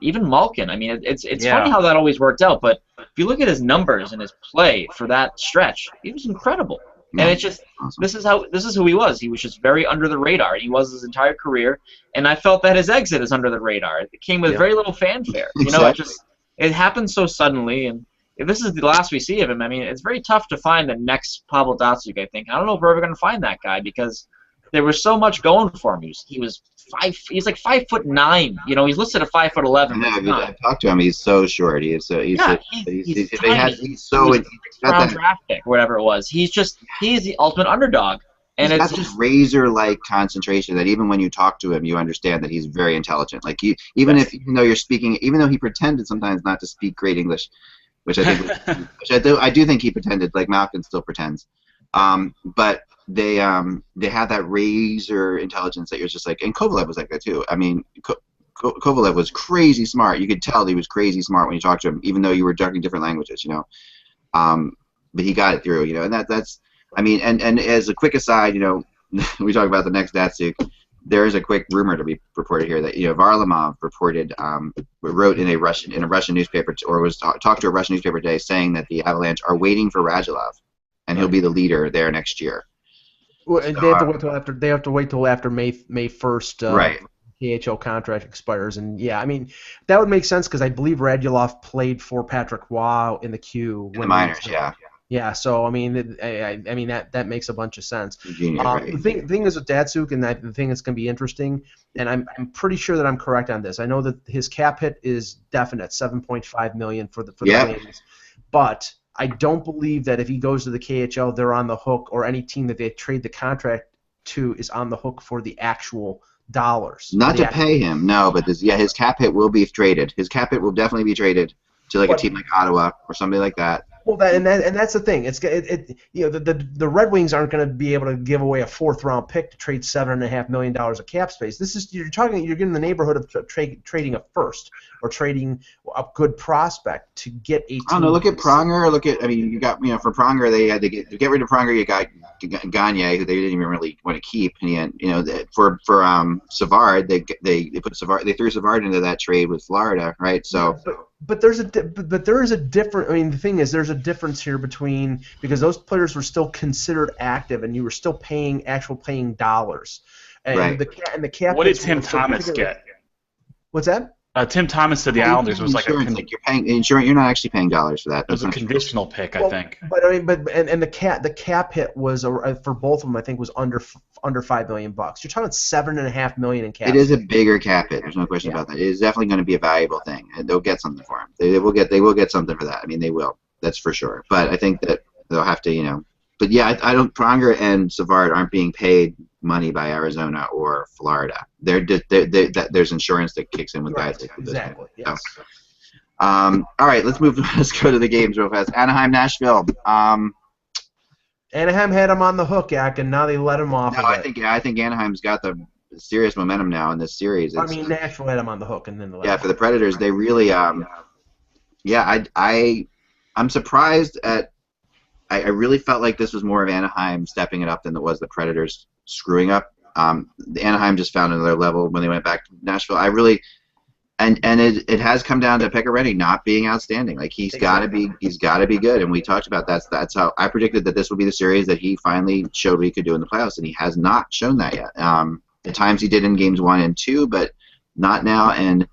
even Malkin. I mean, it's funny how that always worked out, but if you look at his numbers and his play for that stretch, he was incredible. And it's just awesome. This is who he was. He was just very under the radar. He was his entire career, and I felt that his exit is under the radar. It came with very little fanfare. Exactly. It happened so suddenly, and if this is the last we see of him, I mean, it's very tough to find the next Pavel Datsyuk, I think. I don't know if we're ever going to find that guy because there was so much going for him. He's 5'9". He's listed at 5'11". I talked to him. He's so short. He's so draft pick, whatever it was. He's the ultimate underdog, and it's just razor-like concentration that even when you talk to him, you understand that he's very intelligent. Even though you're speaking, even though he pretended sometimes not to speak great English, which I think, I do think he pretended, like Malkin still pretends, but. They had that razor intelligence that you're just and Kovalev was like that too. I mean, Kovalev was crazy smart. You could tell he was crazy smart when you talked to him, even though you were talking different languages, But he got it through, and that's. I mean, and as a quick aside, we talk about the next Datsyuk. There is a quick rumor to be reported here that Varlamov wrote in a Russian newspaper or was talked to a Russian newspaper today saying that the Avalanche are waiting for Radulov, and he'll be the leader there next year. Well, they have to wait till after May 1st. Right. KHL contract expires, and I mean that would make sense because I believe Radulov played for Patrick Waugh in the Q in the minors, Yeah, so I mean, I mean that makes a bunch of sense. Genius, right. The thing is with Datsuk, and the thing that's going to be interesting, and I'm pretty sure that I'm correct on this. I know that his cap hit is definite, $7.5 million for the Wings, but I don't believe that if he goes to the KHL, they're on the hook, or any team that they trade the contract to is on the hook for the actual dollars. Not to pay him, no, but his cap hit will be traded. His cap hit will definitely be traded to like a team like Ottawa or somebody like that. Well, that's the thing. The Red Wings aren't going to be able to give away a 4th-round pick to trade $7.5 million of cap space. You're getting in the neighborhood of trading a first or trading a good prospect to get a team. I don't know. Look at Pronger. You got for Pronger they had to get rid of Pronger. You got Gagne, who they didn't even really want to keep. And for Savard, they put Savard. They threw Savard into that trade with Florida, right? So. But there is a different. I mean, the thing is, there's a difference here because those players were still considered active, and you were still paying dollars. And right. The cap. What did Tim Thomas get? What's that? Tim Thomas to the Islanders was like you're paying insurance. You're not actually paying dollars for that. It was a conditional pick, I think. But I mean, the cap hit was for both of them. I think was under $5 million. You're talking $7.5 million in cap. It is a bigger cap hit. There's no question about that. It is definitely going to be a valuable thing, and they'll get something for him. They will get something for that. I mean, they will. That's for sure. But I think that they'll have to, But yeah, I don't. Pronger and Savard aren't being paid money by Arizona or Florida. There's insurance that kicks in with guys like this. Exactly. Yes. So, all right, let's go to the games real fast. Anaheim, Nashville. Anaheim had him on the hook, and now they let him off. No, I think Anaheim's got the serious momentum now in this series. Nashville had him on the hook, and then for the Predators, they really. I'm surprised at. I really felt like this was more of Anaheim stepping it up than it was the Predators screwing up. The Anaheim just found another level when they went back to Nashville. It has come down to Pekka Rinne not being outstanding. Like he's got to be good, and we talked about that's how I predicted that this would be the series that he finally showed what he could do in the playoffs, and he has not shown that yet. The times he did in games 1 and 2, but not now, and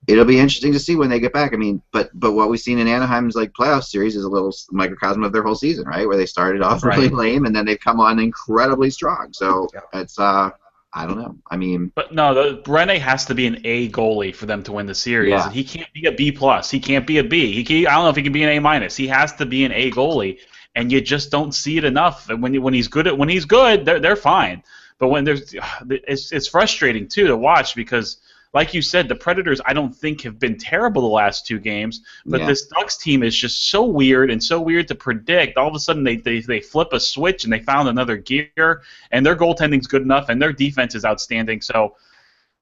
it'll be interesting to see when they get back. I mean, but what we've seen in Anaheim's playoff series is a little microcosm of their whole season, right? Where they started off really lame, and then they've come on incredibly strong. So it's I don't know. I mean, but no, Rinne has to be an A goalie for them to win the series. Yeah. He can't be a B+. He can't be a B. I don't know if he can be an A-. He has to be an A goalie, and you just don't see it enough. And when he's good, they're fine. But when it's frustrating too to watch because. Like you said, the Predators, I don't think, have been terrible the last 2 games, but this Ducks team is just so weird and so weird to predict. All of a sudden, they flip a switch and they found another gear, and their goaltending's good enough, and their defense is outstanding. So,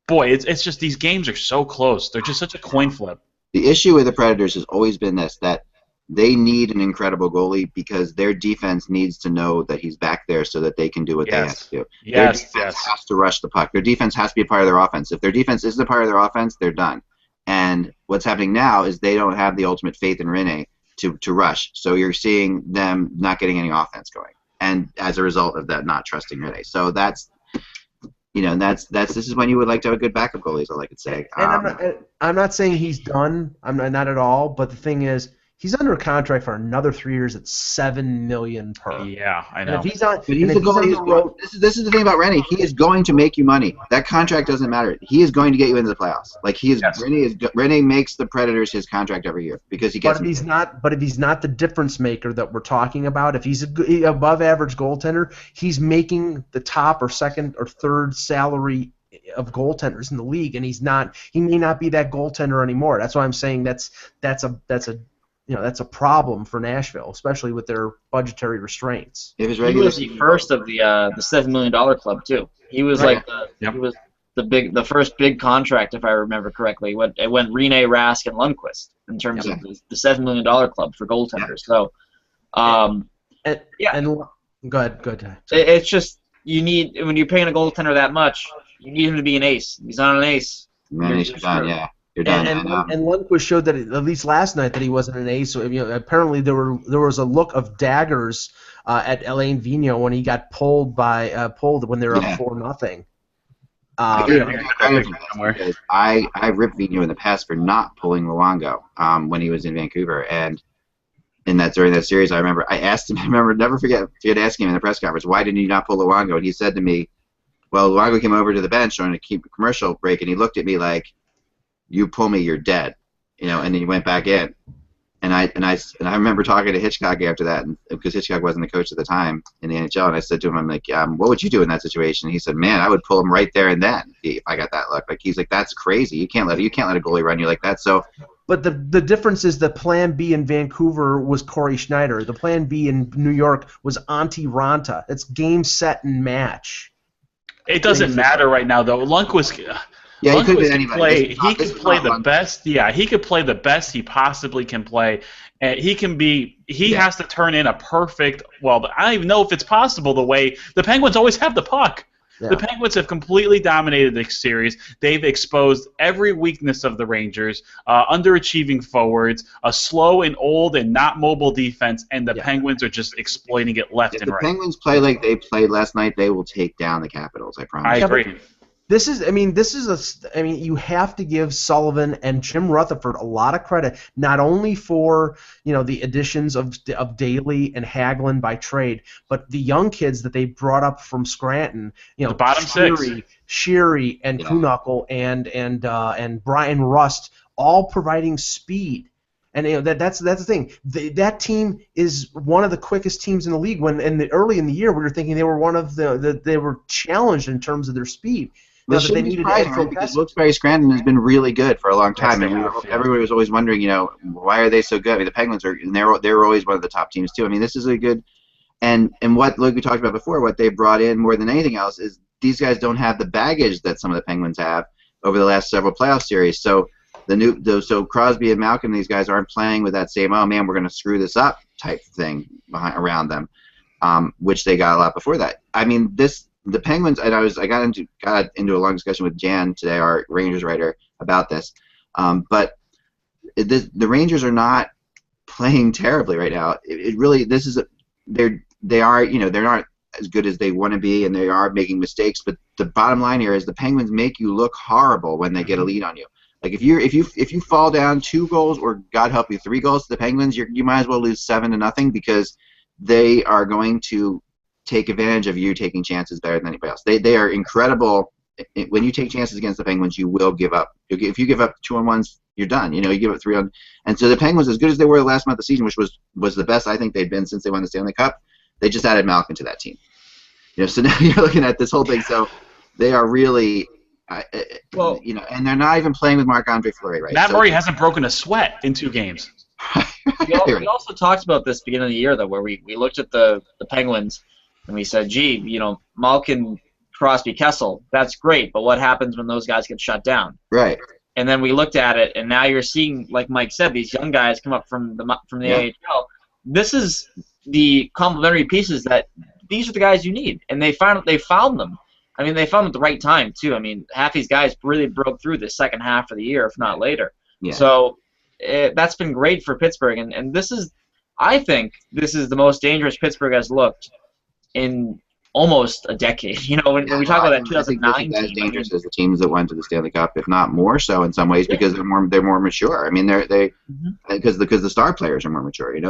boy, it's just these games are so close. They're just such a coin flip. The issue with the Predators has always been that they need an incredible goalie because their defense needs to know that he's back there so that they can do what they have to do. Their defense has to rush the puck. Their defense has to be a part of their offense. If their defense isn't a part of their offense, they're done. And what's happening now is they don't have the ultimate faith in Rinne to rush. So you're seeing them not getting any offense going. And as a result of that, not trusting Rinne. So this is when you would like to have a good backup goalie, is all I could say. I'm not saying he's done. I'm not at all. But the thing is, he's under a contract for another 3 years at $7 million per. Yeah, I know. This is the thing about Rinne. He is going to make you money. That contract doesn't matter. He is going to get you into the playoffs. Rinne makes the Predators his contract every year because he gets. But if he's not the difference maker that we're talking about, if he's above average goaltender, he's making the top or second or third salary of goaltenders in the league, and he may not be that goaltender anymore. That's why I'm saying that's a problem for Nashville, especially with their budgetary restraints. He was the first of the $7 million club too. He was he was the first big contract, if I remember correctly. It went Rinne, Rask, and Lundqvist in terms of the $7 million club for goaltenders. So, go ahead. It's just when you're paying a goaltender that much, you need him to be an ace. He's not an ace. He's done. Yeah. And Lundqvist showed that at least last night that he wasn't an ace. So, apparently there was a look of daggers at Alain Vigneault when he got pulled when they were up 4-0. I ripped Vigneault in the past for not pulling Luongo when he was in Vancouver, and during that series, I remember I asked him. I remember never forget asking him in the press conference, why didn't you not pull Luongo? And he said to me, well, Luongo came over to the bench during a commercial break, and he looked at me like, you pull me, you're dead, and then he went back in. And I remember talking to Hitchcock after that, because Hitchcock wasn't the coach at the time in the NHL, and I said to him, I'm like, what would you do in that situation? And he said, man, I would pull him right there and then if I got that look. Like, he's like, that's crazy. You can't let a goalie run you like that. So. But the difference is the plan B in Vancouver was Corey Schneider. The plan B in New York was Antti Ranta. It's game, set, and match. It doesn't matter right now, though. Lundqvist. Yeah, he could be anybody. He could play the best. Yeah, he could play the best he possibly can play. And he can be. He has to turn in a perfect. Well, I don't even know if it's possible. The way the Penguins always have the puck. Yeah. The Penguins have completely dominated this series. They've exposed every weakness of the Rangers, underachieving forwards, a slow and old and not mobile defense, and the Penguins are just exploiting it left and right. If the Penguins play like they played last night, they will take down the Capitals, I promise. I agree. You have to give Sullivan and Jim Rutherford a lot of credit, not only for the additions of Daly and Hagelin by trade, but the young kids that they brought up from Scranton. The bottom six, Sheary and Kuhnhackl and Brian Rust, all providing speed. And that's the thing. That team is one of the quickest teams in the league. Early in the year, we were thinking they were one of they were challenged in terms of their spead. Well, they needed because Wilkes-Barre Scranton has been really good for a long time, everybody was always wondering, why are they so good? I mean, the Penguins they're always one of the top teams too. I mean, this is a good, and what like we talked about before, what they brought in more than anything else is these guys don't have the baggage that some of the Penguins have over the last several playoff series. So so Crosby and Malkin, these guys aren't playing with that same, oh man, we're going to screw this up type thing around them, which they got a lot before that. I mean, the Penguins, and I got into a long discussion with Jan today, our Rangers writer, about this. But the Rangers are not playing terribly right now. They're not as good as they want to be, and they are making mistakes. But the bottom line here is the Penguins make you look horrible when they get a lead on you. Like if you fall down 2 goals or God help you 3 goals to the Penguins, you might as well lose 7-0 because they are going to take advantage of you taking chances better than anybody else. They are incredible. When you take chances against the Penguins, you will give up. If you give up 2-on-1s, you're done. You give up 3-on. And so the Penguins, as good as they were last month of the season, which was the best I think they'd been since they won the Stanley Cup, they just added Malkin to that team. So now you're looking at this whole thing. So they are really, and they're not even playing with Marc-Andre Fleury right. Matt Murray hasn't broken a sweat in 2 games. We also talked about this beginning of the year, though, where we looked at the Penguins and we said, gee, Malkin, Crosby, Kessel, that's great, but what happens when those guys get shut down? Right. And then we looked at it, and now you're seeing, like Mike said, these young guys come up from the AHL. This is the complementary pieces that these are the guys you need, and they found them. I mean, they found them at the right time too. I mean, half these guys really broke through the second half of the year, if not later. Yeah. So that's been great for Pittsburgh, and this is, I think, this is the most dangerous Pittsburgh has looked in almost a decade. When we talk about that 2009 team, as dangerous as the teams that went to the Stanley Cup, if not more so in some ways, because they're more mature. I mean, because the star players are more mature. And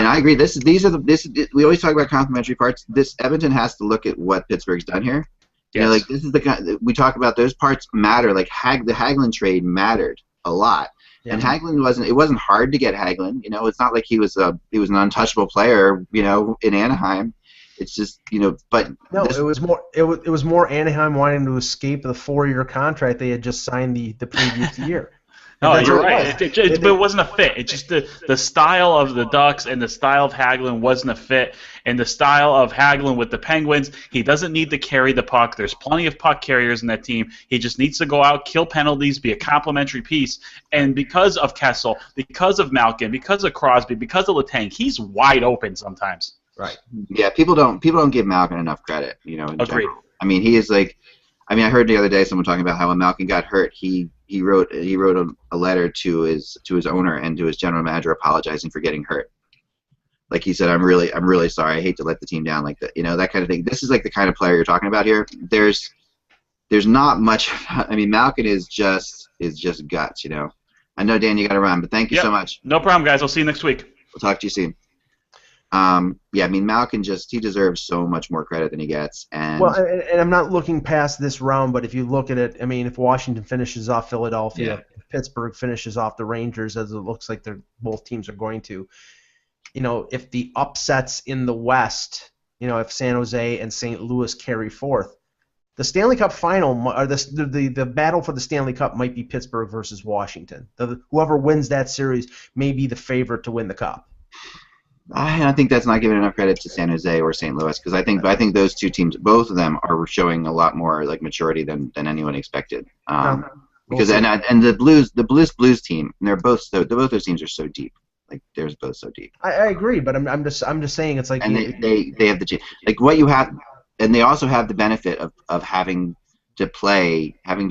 I agree. We always talk about complementary parts. Edmonton has to look at what Pittsburgh's done here. Yes. This is the kind we talk about. Those parts matter. Like the Hagelin trade mattered a lot. Yeah. And Hagelin it wasn't hard to get Hagelin. It's not like he was an untouchable player. In Anaheim. It's just but no, it was more Anaheim wanting to escape the 4-year contract they had just signed the previous year. No, you're right. But it wasn't a fit. It's just the style of the Ducks and the style of Hagelin wasn't a fit. And the style of Hagelin with the Penguins, he doesn't need to carry the puck. There's plenty of puck carriers in that team. He just needs to go out, kill penalties, be a complementary piece. And because of Kessel, because of Malkin, because of Crosby, because of Letang, he's wide open sometimes. Right. Yeah, people don't give Malkin enough credit. In Agreed. General. I mean, he is like. I mean, I heard the other day someone talking about how when Malkin got hurt, he wrote a letter to his owner and to his general manager apologizing for getting hurt. Like he said, I'm really sorry. I hate to let the team down like that. That kind of thing. This is like the kind of player you're talking about here. There's not much. I mean, Malkin is just guts. I know, Dan, you got to run, but thank you so much. No problem, guys. I'll see you next week. We'll talk to you soon. Yeah, I mean, Malkin he deserves so much more credit than he gets. And well, and I'm not looking past this round, but if you look at it, I mean, if Washington finishes off Philadelphia, if Pittsburgh finishes off the Rangers, as it looks like both teams are going to, if the upsets in the West, if San Jose and St. Louis carry forth, the Stanley Cup final, or the battle for the Stanley Cup might be Pittsburgh versus Washington. Whoever wins that series may be the favorite to win the Cup. I think that's not giving enough credit to San Jose or St. Louis, because I think those two teams, both of them, are showing a lot more like maturity than anyone expected. Because the Blues team, and both those teams are so deep. Like they're both so deep. I agree, but I'm just saying it's like, and they have the like what you have, and they also have the benefit of having to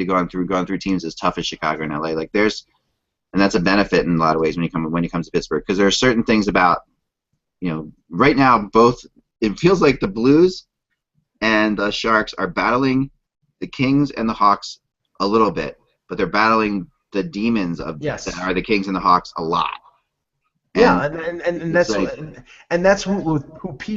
go through teams as tough as Chicago and LA. Like and that's a benefit in a lot of ways when it comes to Pittsburgh, because there are certain things about, right now it feels like the Blues and the Sharks are battling the Kings and the Hawks a little bit, but they're battling the demons that are the Kings and the Hawks a lot. And that's who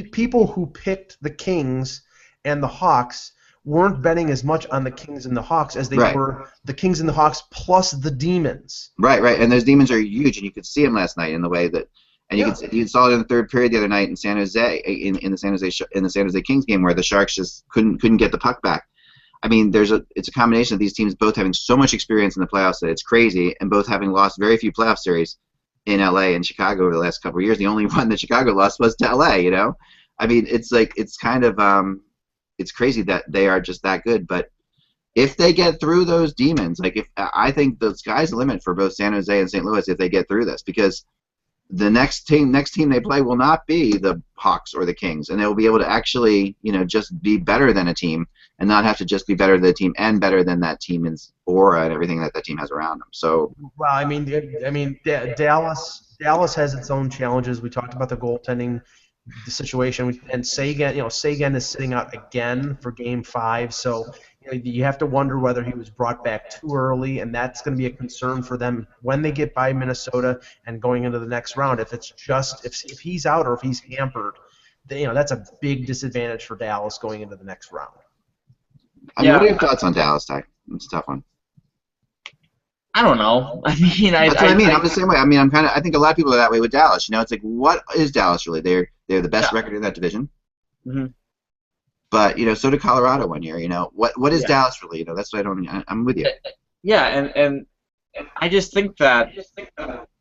people who picked the Kings and the Hawks weren't betting as much on the Kings and the Hawks as they were the Kings and the Hawks plus the demons. Right, and those demons are huge, and you could see them last night in the way that. And you saw it in the third period the other night in San Jose, in the San Jose Kings game, where the Sharks just couldn't get the puck back. I mean, it's a combination of these teams both having so much experience in the playoffs that it's crazy, and both having lost very few playoff series in LA and Chicago over the last couple of years. The only one that Chicago lost was to LA. I mean, it's kind of it's crazy that they are just that good. But if they get through those demons, I think the sky's the limit for both San Jose and St. Louis if they get through this, because the next team they play will not be the Hawks or the Kings, and they will be able to actually, just be better than a team and not have to just be better than the team and better than that team's aura and everything that team has around them. So, well, I mean, Dallas has its own challenges. We talked about the goaltending situation, and Sagan is sitting out again for Game 5, so you have to wonder whether he was brought back too early, and that's going to be a concern for them when they get by Minnesota and going into the next round. If it's just if he's out or if he's hampered, that's a big disadvantage for Dallas going into the next round. What are your thoughts on Dallas, Ty? It's a tough one. I don't know. I mean, that's what I mean. I'm the same way. I mean, I think a lot of people are that way with Dallas. It's like, what is Dallas really? They're the best record in that division. Mm-hmm. But so did Colorado one year. What is Dallas really? That's what I don't. I'm with you. Yeah, and I just think that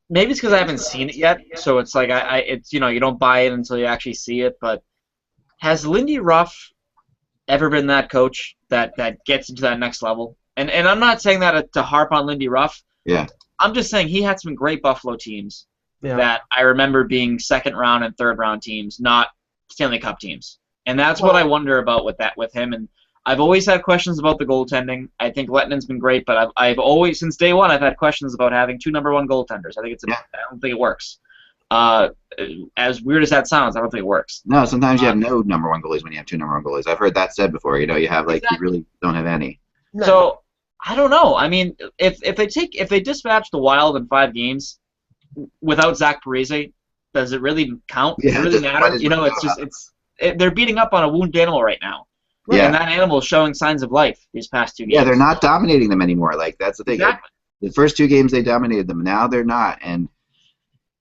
maybe it's because I haven't seen it yet. So it's like it's you don't buy it until you actually see it. But has Lindy Ruff ever been that coach that gets into that next level? And I'm not saying that to harp on Lindy Ruff. Yeah. I'm just saying he had some great Buffalo teams that I remember being second round and third round teams, not Stanley Cup teams. And that's what I wonder about with him. And I've always had questions about the goaltending. I think Lettinen's been great, but I've always, since day one, I've had questions about having two number one goaltenders. I don't think it works. As weird as that sounds, I don't think it works. No, sometimes you have no number one goalies when you have two number one goalies. I've heard that said before. You have you really don't have any. So I don't know. I mean, if they dispatch the Wild in 5 games without Zach Parise, does it really count? Does it really matter? They're beating up on a wounded animal right now. Yeah. And that animal is showing signs of life these past 2 games. Yeah, they're not dominating them anymore. That's the thing. Exactly. The first 2 games they dominated them. Now they're not. And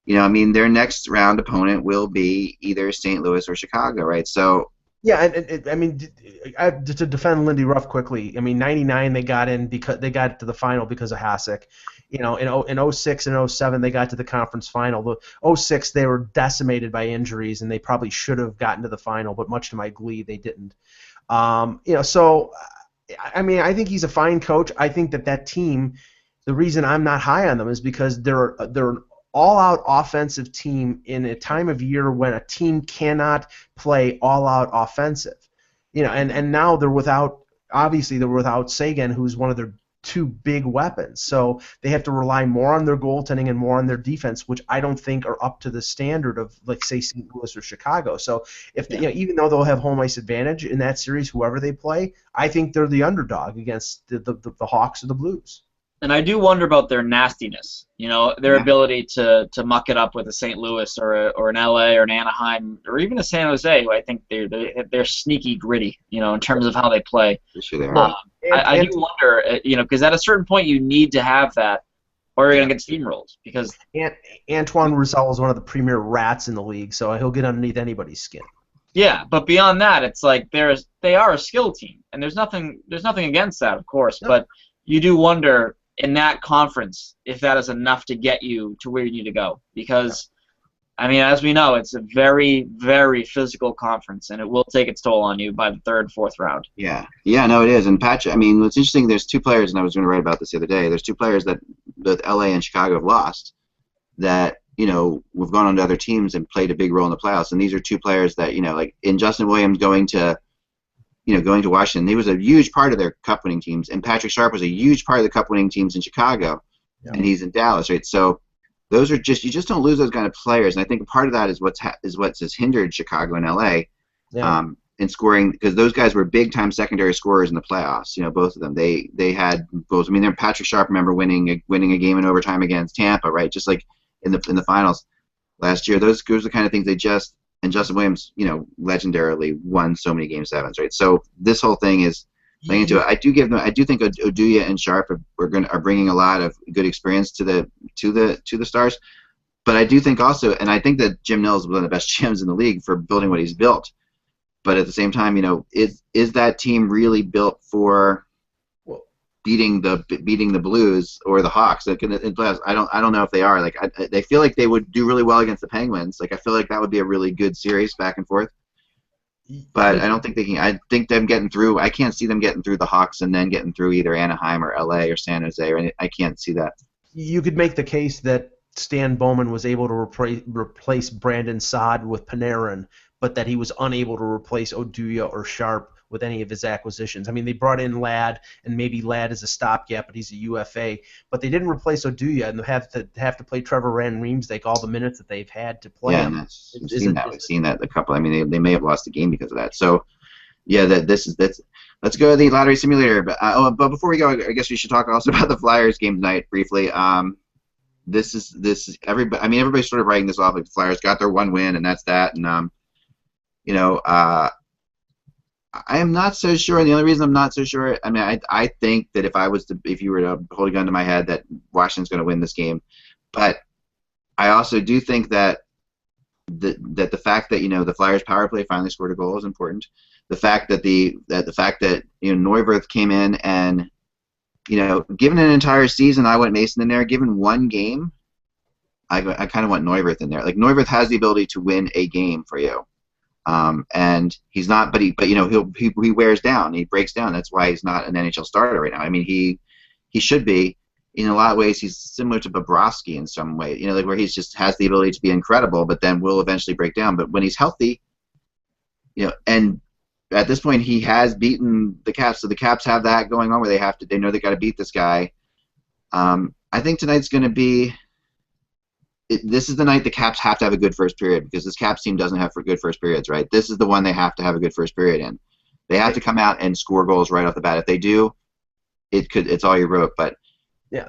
their next round opponent will be either St. Louis or Chicago, right? So. Yeah, to defend Lindy Ruff quickly, 99 they got in because they got to the final because of Hasek. In 06 and 07 they got to the conference final. The 06 they were decimated by injuries and they probably should have gotten to the final, but much to my glee they didn't. So I think he's a fine coach. I think that team, the reason I'm not high on them is because they're an all-out offensive team in a time of year when a team cannot play all-out offensive. And now they're without Sagan, who's one of their 2 big weapons. So they have to rely more on their goaltending and more on their defense, which I don't think are up to the standard of, like, say, St. Louis or Chicago. So if they, even though they'll have home ice advantage in that series, whoever they play, I think they're the underdog against the Hawks or the Blues. And I do wonder about their nastiness, their ability to muck it up with a St. Louis or an LA or an Anaheim or even a San Jose, who I think they're sneaky gritty, in terms of how they play. Sure they are. I do wonder, because at a certain point you need to have that, or you're going to get steamrolled. Because Antoine Roussel is one of the premier rats in the league, so he'll get underneath anybody's skin. Yeah, but beyond that, it's like they are a skill team, and there's nothing against that, of course, but you do wonder in that conference if that is enough to get you to where you need to go. Because, I mean, as we know, it's a very, very physical conference, and it will take its toll on you by the third, fourth round. Yeah, no, it is. And Patrick, I mean, what's interesting, there's two players, and I was going to write about this the other day. There's two players that both LA and Chicago have lost that, we've gone on to other teams and played a big role in the playoffs. And these are two players that, like in Justin Williams going to Washington, he was a huge part of their cup-winning teams, and Patrick Sharp was a huge part of the cup-winning teams in Chicago, and he's in Dallas, right? So those are you just don't lose those kind of players, and I think part of that is what's has hindered Chicago and LA in scoring, because those guys were big-time secondary scorers in the playoffs. Both of them. They had goals. I mean, Patrick Sharp, remember winning a game in overtime against Tampa, right? Just like in the finals last year. Those are the kind of things they just. And Justin Williams, legendarily won so many Game 7s, right? So this whole thing is playing into it. I do think Oduya and Sharp are bringing a lot of good experience to the Stars, but I do think also, and I think that Jim Nill is one of the best GMs in the league for building what he's built. But at the same time, is that team really built for beating the Blues or the Hawks in playoffs? I don't know if they are. Like they feel like they would do really well against the Penguins. Like I feel like that would be a really good series back and forth. But I don't think they can. I think them getting through. I can't see them getting through the Hawks and then getting through either Anaheim or LA or San Jose. I can't see that. You could make the case that Stan Bowman was able to replace Brandon Saad with Panarin, but that he was unable to replace Oduya or Sharp with any of his acquisitions. I mean, they brought in Ladd, and maybe Ladd is a stopgap, but he's a UFA. But they didn't replace Oduya, and they have to play Trevor Van Riemsdyk all the minutes that they've had to play him. Yeah, we've seen that a couple. I mean, they may have lost the game because of that. So, yeah, let's go to the lottery simulator. But before we go, I guess we should talk also about the Flyers game tonight briefly. This is everybody. I mean, everybody's sort of writing this off like the Flyers got their one win, and that's that. And I am not so sure, and the only reason I'm not so sure, I mean, I think that if you were to hold a gun to my head, that Washington's going to win this game, but I also do think that the fact that the Flyers power play finally scored a goal is important. The fact that Neuwirth came in and given an entire season, I went Mason in there. Given one game, I kind of want Neuwirth in there. Like Neuwirth has the ability to win a game for you. And he's not, but he wears down, he breaks down. That's why he's not an NHL starter right now. I mean, he should be. In a lot of ways, he's similar to Bobrovsky in some way. Like where he's just has the ability to be incredible, but then will eventually break down. But when he's healthy, and at this point he has beaten the Caps, so the Caps have that going on where they know they got to beat this guy. I think tonight's going to be. This is the night the Caps have to have a good first period because this Caps team doesn't have good first periods, right? This is the one they have to have a good first period in. They have to come out and score goals right off the bat. If they do, it's all you wrote. But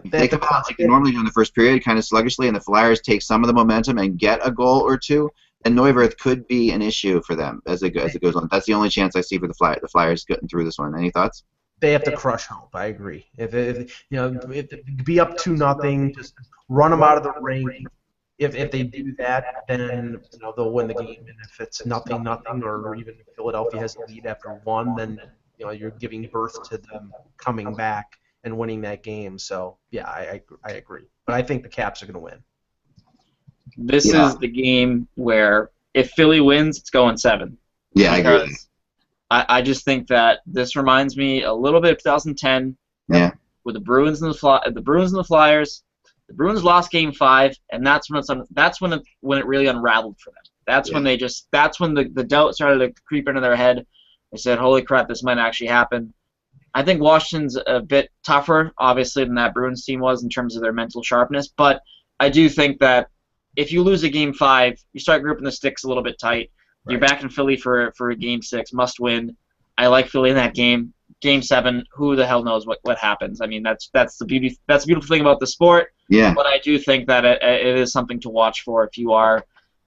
they come out like they normally do in the first period, kind of sluggishly, and the Flyers take some of the momentum and get a goal or two, and Neuwirth could be an issue for them as it goes on. That's the only chance I see for the Flyers getting through this one. Any thoughts? They have to crush Hope. I agree. If be up 2-0, just run them out of the rink. If they do that, then they'll win the game. And if it's 0-0, or even if Philadelphia has the lead after 1, then you're giving birth to them coming back and winning that game. So yeah, I agree. But I think the Caps are going to win. This is the game where if Philly wins, it's going 7. Yeah, I agree. I just think that this reminds me a little bit of 2010. Yeah. With the Bruins and the Flyers. The Bruins lost Game 5, and that's when it really unraveled for them. That's when the doubt started to creep into their head. They said, "Holy crap, this might actually happen." I think Washington's a bit tougher, obviously, than that Bruins team was in terms of their mental sharpness. But I do think that if you lose a Game 5, you start gripping the sticks a little bit tight. Right. You're back in Philly for a Game 6, must win. I like Philly in that game. Game 7, who the hell knows what happens? I mean, that's the beauty. That's the beautiful thing about the sport. Yeah. But I do think that it is something to watch for if you are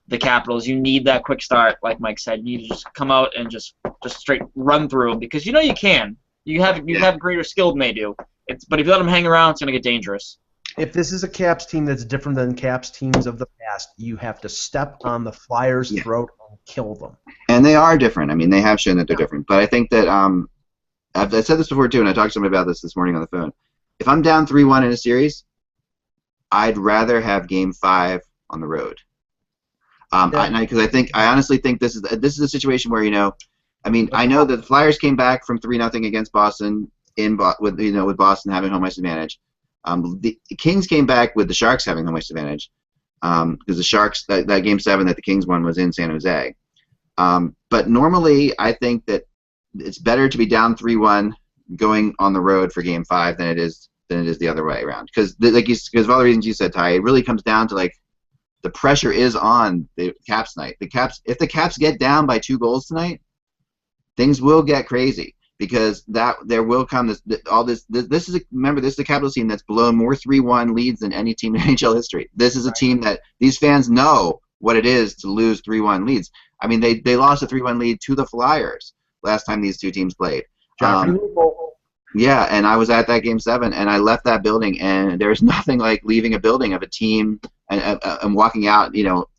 the Capitals. You need that quick start, like Mike said. You need to just come out and just straight run through them because you know you can. You have greater skill than they do. But if you let them hang around, it's going to get dangerous. If this is a Caps team that's different than Caps teams of the past, you have to step on the Flyers' throat and kill them. And they are different. I mean, they have shown that they're different. But I think that I've said this before too, and I talked to somebody about this morning on the phone. If I'm down 3-1 in a series, I'd rather have Game 5 on the road. Because I honestly think this is a situation where I know that the Flyers came back from 3-0 against Boston with Boston having home ice advantage. The Kings came back with the Sharks having home ice advantage because the Sharks that Game 7 that the Kings won was in San Jose. But normally, I think that it's better to be down 3-1 going on the road for Game 5 than it is the other way around. Because of all the reasons you said, Ty, it really comes down to the pressure is on the Caps tonight. If the Caps get down by 2 goals tonight, things will get crazy because there will come this is the Capitals team that's blown more 3-1 leads than any team in NHL history. This is a team that these fans know what it is to lose 3-1 leads. I mean, they lost a 3-1 lead to the Flyers last time these two teams played. Yeah, and I was at that Game 7, and I left that building, and there's nothing like leaving a building of a team and walking out,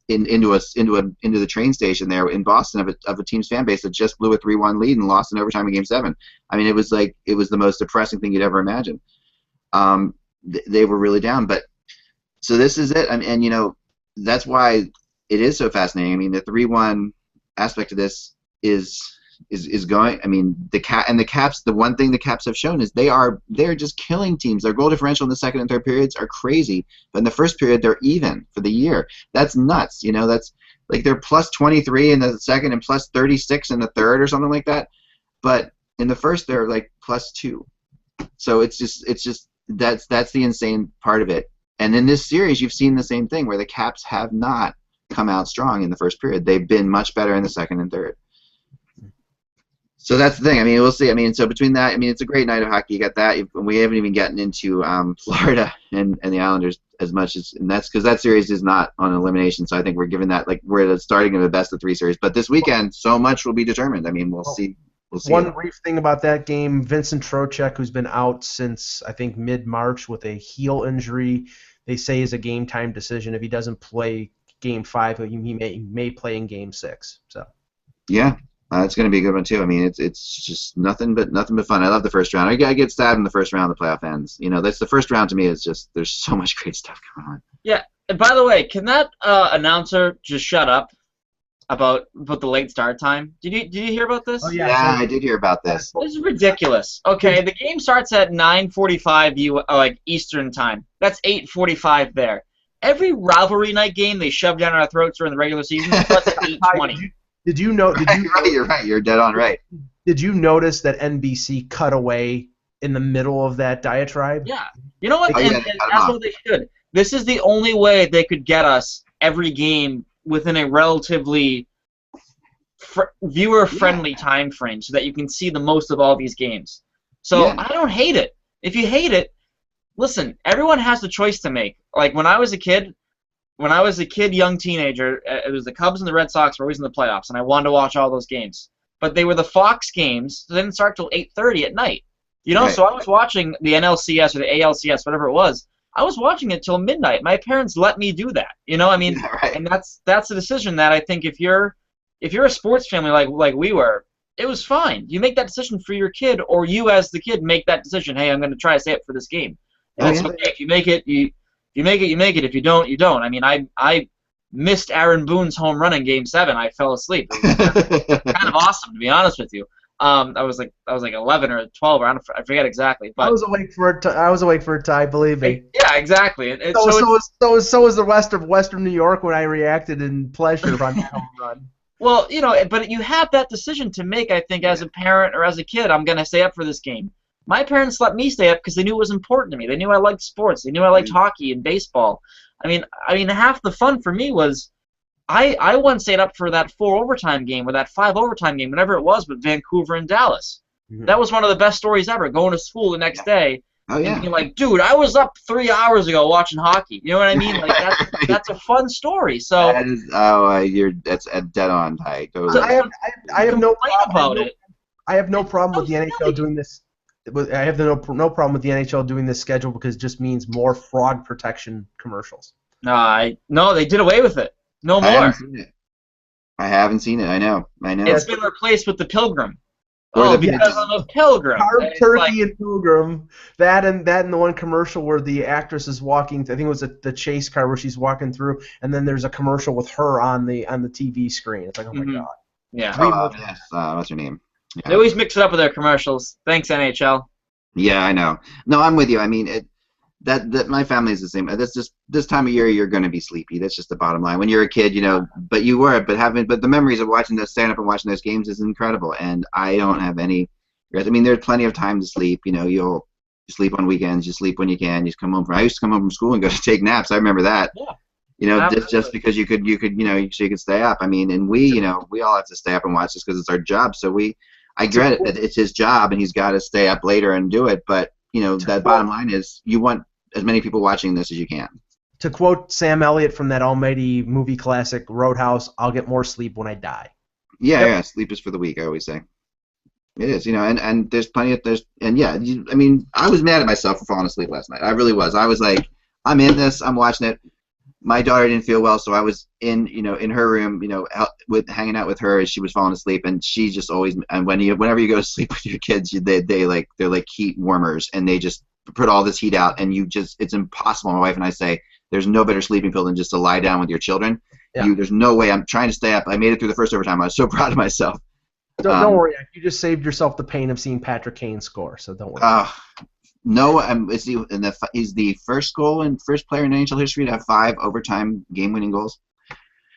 into the train station there in Boston of a team's fan base that just blew a 3-1 lead and lost in overtime in Game 7. I mean, it was the most depressing thing you'd ever imagine. They were really down, but so this is it. And that's why it is so fascinating. I mean, the 3-1 aspect of this is going. I mean, the Caps. The one thing the Caps have shown is they're just killing teams. Their goal differential in the second and third periods are crazy, but in the first period they're even for the year. That's nuts. That's like they're plus 23 in the second and plus 36 in the third or something like that. But in the first they're like plus 2. So it's just that's the insane part of it. And in this series you've seen the same thing where the Caps have not come out strong in the first period. They've been much better in the second and third. So that's the thing. I mean, we'll see. I mean, so between that, I mean, it's a great night of hockey. You got that. We haven't even gotten into Florida and the Islanders as much as, and that's because that series is not on elimination. So I think we're giving that we're at the starting of the best of 3 series. But this weekend, so much will be determined. I mean, we'll see. We'll see. One brief thing about that game: Vincent Trocheck, who's been out since I think mid-March with a heel injury, they say is a game-time decision. If he doesn't play Game 5, he may play in Game 6. So. Yeah. It's going to be a good one too. I mean, it's just nothing but fun. I love the first round. I get stabbed in the first round of the playoff ends. That's the first round to me. Is just there's so much great stuff going on. Yeah. And by the way, can that announcer just shut up about the late start time? Did you hear about this? Oh yeah. Yeah, I did hear about this. This is ridiculous. Okay, the game starts at 9:45 Eastern time. That's 8:45 there. Every rivalry night game they shove down our throats during the regular season starts at 8:20. Did you know? You're right. You're dead on right. Did you notice that NBC cut away in the middle of that diatribe? Yeah. You know what? And that's what they should. This is the only way they could get us every game within a relatively viewer-friendly time frame, so that you can see the most of all these games. So I don't hate it. If you hate it, listen. Everyone has the choice to make. Like when I was a kid. Young teenager, it was the Cubs and the Red Sox were always in the playoffs, and I wanted to watch all those games. But they were the Fox games, so they didn't start till 8:30 at night. Right. So I was watching the NLCS or the ALCS, whatever it was. I was watching it till midnight. My parents let me do that. And that's a decision that I think if you're a sports family like we were, it was fine. You make that decision for your kid, or you as the kid make that decision. Hey, I'm going to try to stay up for this game. And it's okay if you make it. You make it, you make it. If you don't, you don't. I mean, I missed Aaron Boone's home run in Game 7. I fell asleep. It was kind of awesome, to be honest with you. I was like 11 or 12, or I forget exactly. But I was awake for it. Ty, believe me. Yeah, exactly. So was the rest of Western New York when I reacted in pleasure on that home run. Well, but you have that decision to make. I think as a parent or as a kid, I'm gonna stay up for this game. My parents let me stay up because they knew it was important to me. They knew I liked sports. They knew I liked hockey and baseball. I mean, half the fun for me was I once stayed up for that 4 overtime game or that 5 overtime game, whatever it was, with Vancouver and Dallas. That was one of the best stories ever. Going to school the next day. Oh yeah. And being like, dude, I was up 3 hours ago watching hockey. You know what I mean? Like that's a fun story. So that is that's a dead on. I totally. I have no problem about it. I have no problem with the NHL doing this. I have no problem with the NHL doing this schedule because it just means more fraud protection commercials. No, they did away with it. No more. I haven't seen it. I know. It's been replaced with the Pilgrim. Or because I'm a pilgrim. Carved turkey and Pilgrim. That and the one commercial where the actress is walking. I think it was the chase car where she's walking through, and then there's a commercial with her on the TV screen. It's like, oh my god. Yeah. Yes. What's her name? Yeah. They always mix it up with their commercials. Thanks, NHL. Yeah, I know. No, I'm with you. I mean, that my family is the same. That's just this time of year you're going to be sleepy. That's just the bottom line. When you're a kid, but you were, but the memories of stand up and watching those games is incredible. And I don't have any. I mean, there's plenty of time to sleep. You'll sleep on weekends. You sleep when you can. You just come home I used to come home from school and go to take naps. I remember that. Yeah. Just because you could so you could stay up. I mean, and we all have to stay up and watch this because it's our job. So I get it that it's his job and he's got to stay up later and do it. But that bottom line is you want as many people watching this as you can. To quote Sam Elliott from that almighty movie classic Roadhouse, I'll get more sleep when I die. Yeah, sleep is for the weak, I always say. It is, and there's plenty of I was mad at myself for falling asleep last night. I really was. I was like, I'm in this, I'm watching it. My daughter didn't feel well, so I was in her room, hanging out with her as she was falling asleep, and she just always, and whenever you go to sleep with your kids, they're like heat warmers, and they just put all this heat out, and it's impossible. My wife and I say there's no better sleeping pill than just to lie down with your children. Yeah. There's no way. I'm trying to stay up. I made it through the first overtime. I was so proud of myself. Don't worry, you just saved yourself the pain of seeing Patrick Kane score, so don't worry. No, he's the first player in NHL history to have 5 overtime game-winning goals.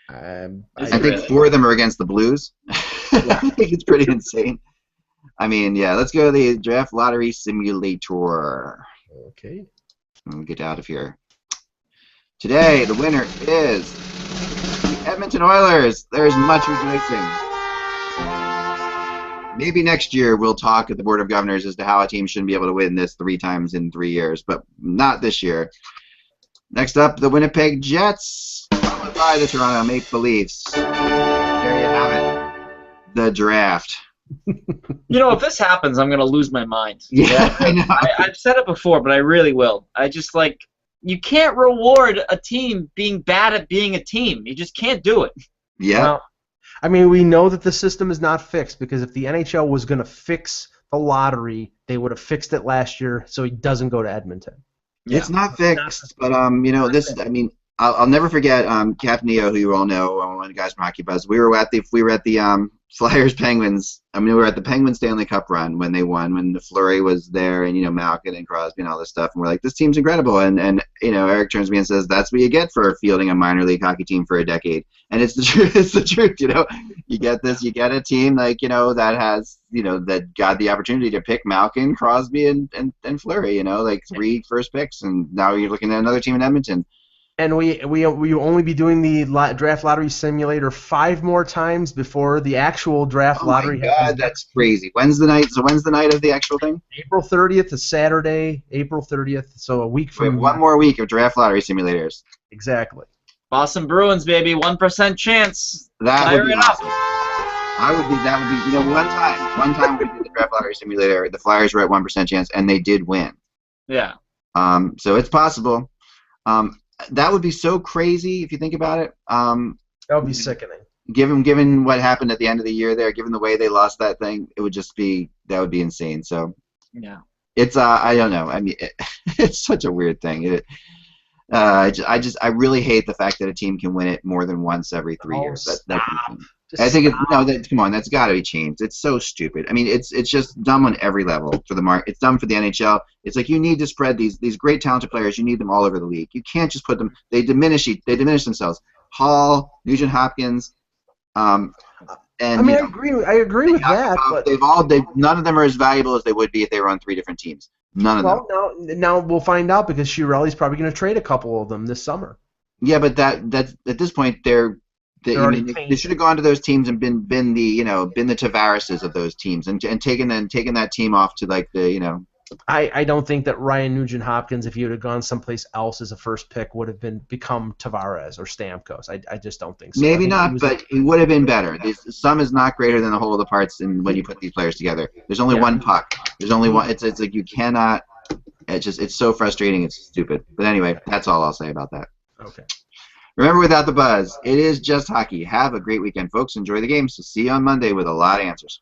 I think 4 of them are against the Blues. I think it's pretty insane. I mean, yeah, let's go to the draft lottery simulator. Okay. Let me get out of here. Today, the winner is the Edmonton Oilers. There's much rejoicing. Maybe next year we'll talk at the Board of Governors as to how a team shouldn't be able to win this 3 times in 3 years, but not this year. Next up, the Winnipeg Jets, followed by the Toronto Maple Leafs. There you have it. The draft. If this happens, I'm going to lose my mind. Yeah, I know. I've said it before, but I really will. You can't reward a team being bad at being a team. You just can't do it. Yeah. Well, I mean, we know that the system is not fixed because if the NHL was going to fix the lottery, they would have fixed it last year so he doesn't go to Edmonton. Yeah. It's not fixed, but I'll never forget Captain Neo, who you all know, one of the guys from Hockey Buzz. We were at the Flyers Penguins. we were at the Penguins Stanley Cup run when they won, when the Fleury was there, and Malkin and Crosby and all this stuff, and we're like, this team's incredible. And Eric turns to me and says, that's what you get for fielding a minor league hockey team for a decade. And it's the truth. It's the truth. You get this. You get a team that has that got the opportunity to pick Malkin, Crosby, and Fleury. 3 first picks, and now you're looking at another team in Edmonton. And we only be doing the draft lottery simulator 5 more times before the actual draft lottery. Oh my God, that's crazy. When's the night? So when's the night of the actual thing? April 30th is Saturday, April 30th. So a week from. One more week of draft lottery simulators. Exactly. Boston Bruins, baby, 1% chance. That would be awesome. That would be. One time we did the draft lottery simulator. The Flyers were at 1% chance, and they did win. Yeah. So it's possible. That would be so crazy if you think about it. That would be sickening. Given what happened at the end of the year there, given the way they lost that thing, it would just be that would be insane. So yeah, it's I don't know. I mean, it's such a weird thing. I really hate the fact that a team can win it more than once every 3 years. I think come on, that's got to be changed. It's so stupid. I mean, it's just dumb on every level for the market. It's dumb for the NHL. It's like you need to spread these great talented players. You need them all over the league. You can't just put them. They diminish themselves. Hall, Nugent Hopkins, and I agree with that. But none of them are as valuable as they would be if they were on 3 different teams. None of them. Well, now we'll find out because Chiarelli's probably going to trade a couple of them this summer. Yeah, but that's at this point they're They should have gone to those teams and been the Tavarises of those teams and taken that team off to like the. I don't think that Ryan Nugent-Hopkins, if he would have gone someplace else as a first pick, would have become Tavares or Stamkos. I just don't think so. Maybe not, but it would have been better. The sum is not greater than the whole of the parts when you put these players together. There's only one puck. There's only one. It's like you cannot. It's so frustrating. It's stupid. But anyway, that's all I'll say about that. Okay. Remember, without the buzz, it is just hockey. Have a great weekend, folks. Enjoy the games. See you on Monday with a lot of answers.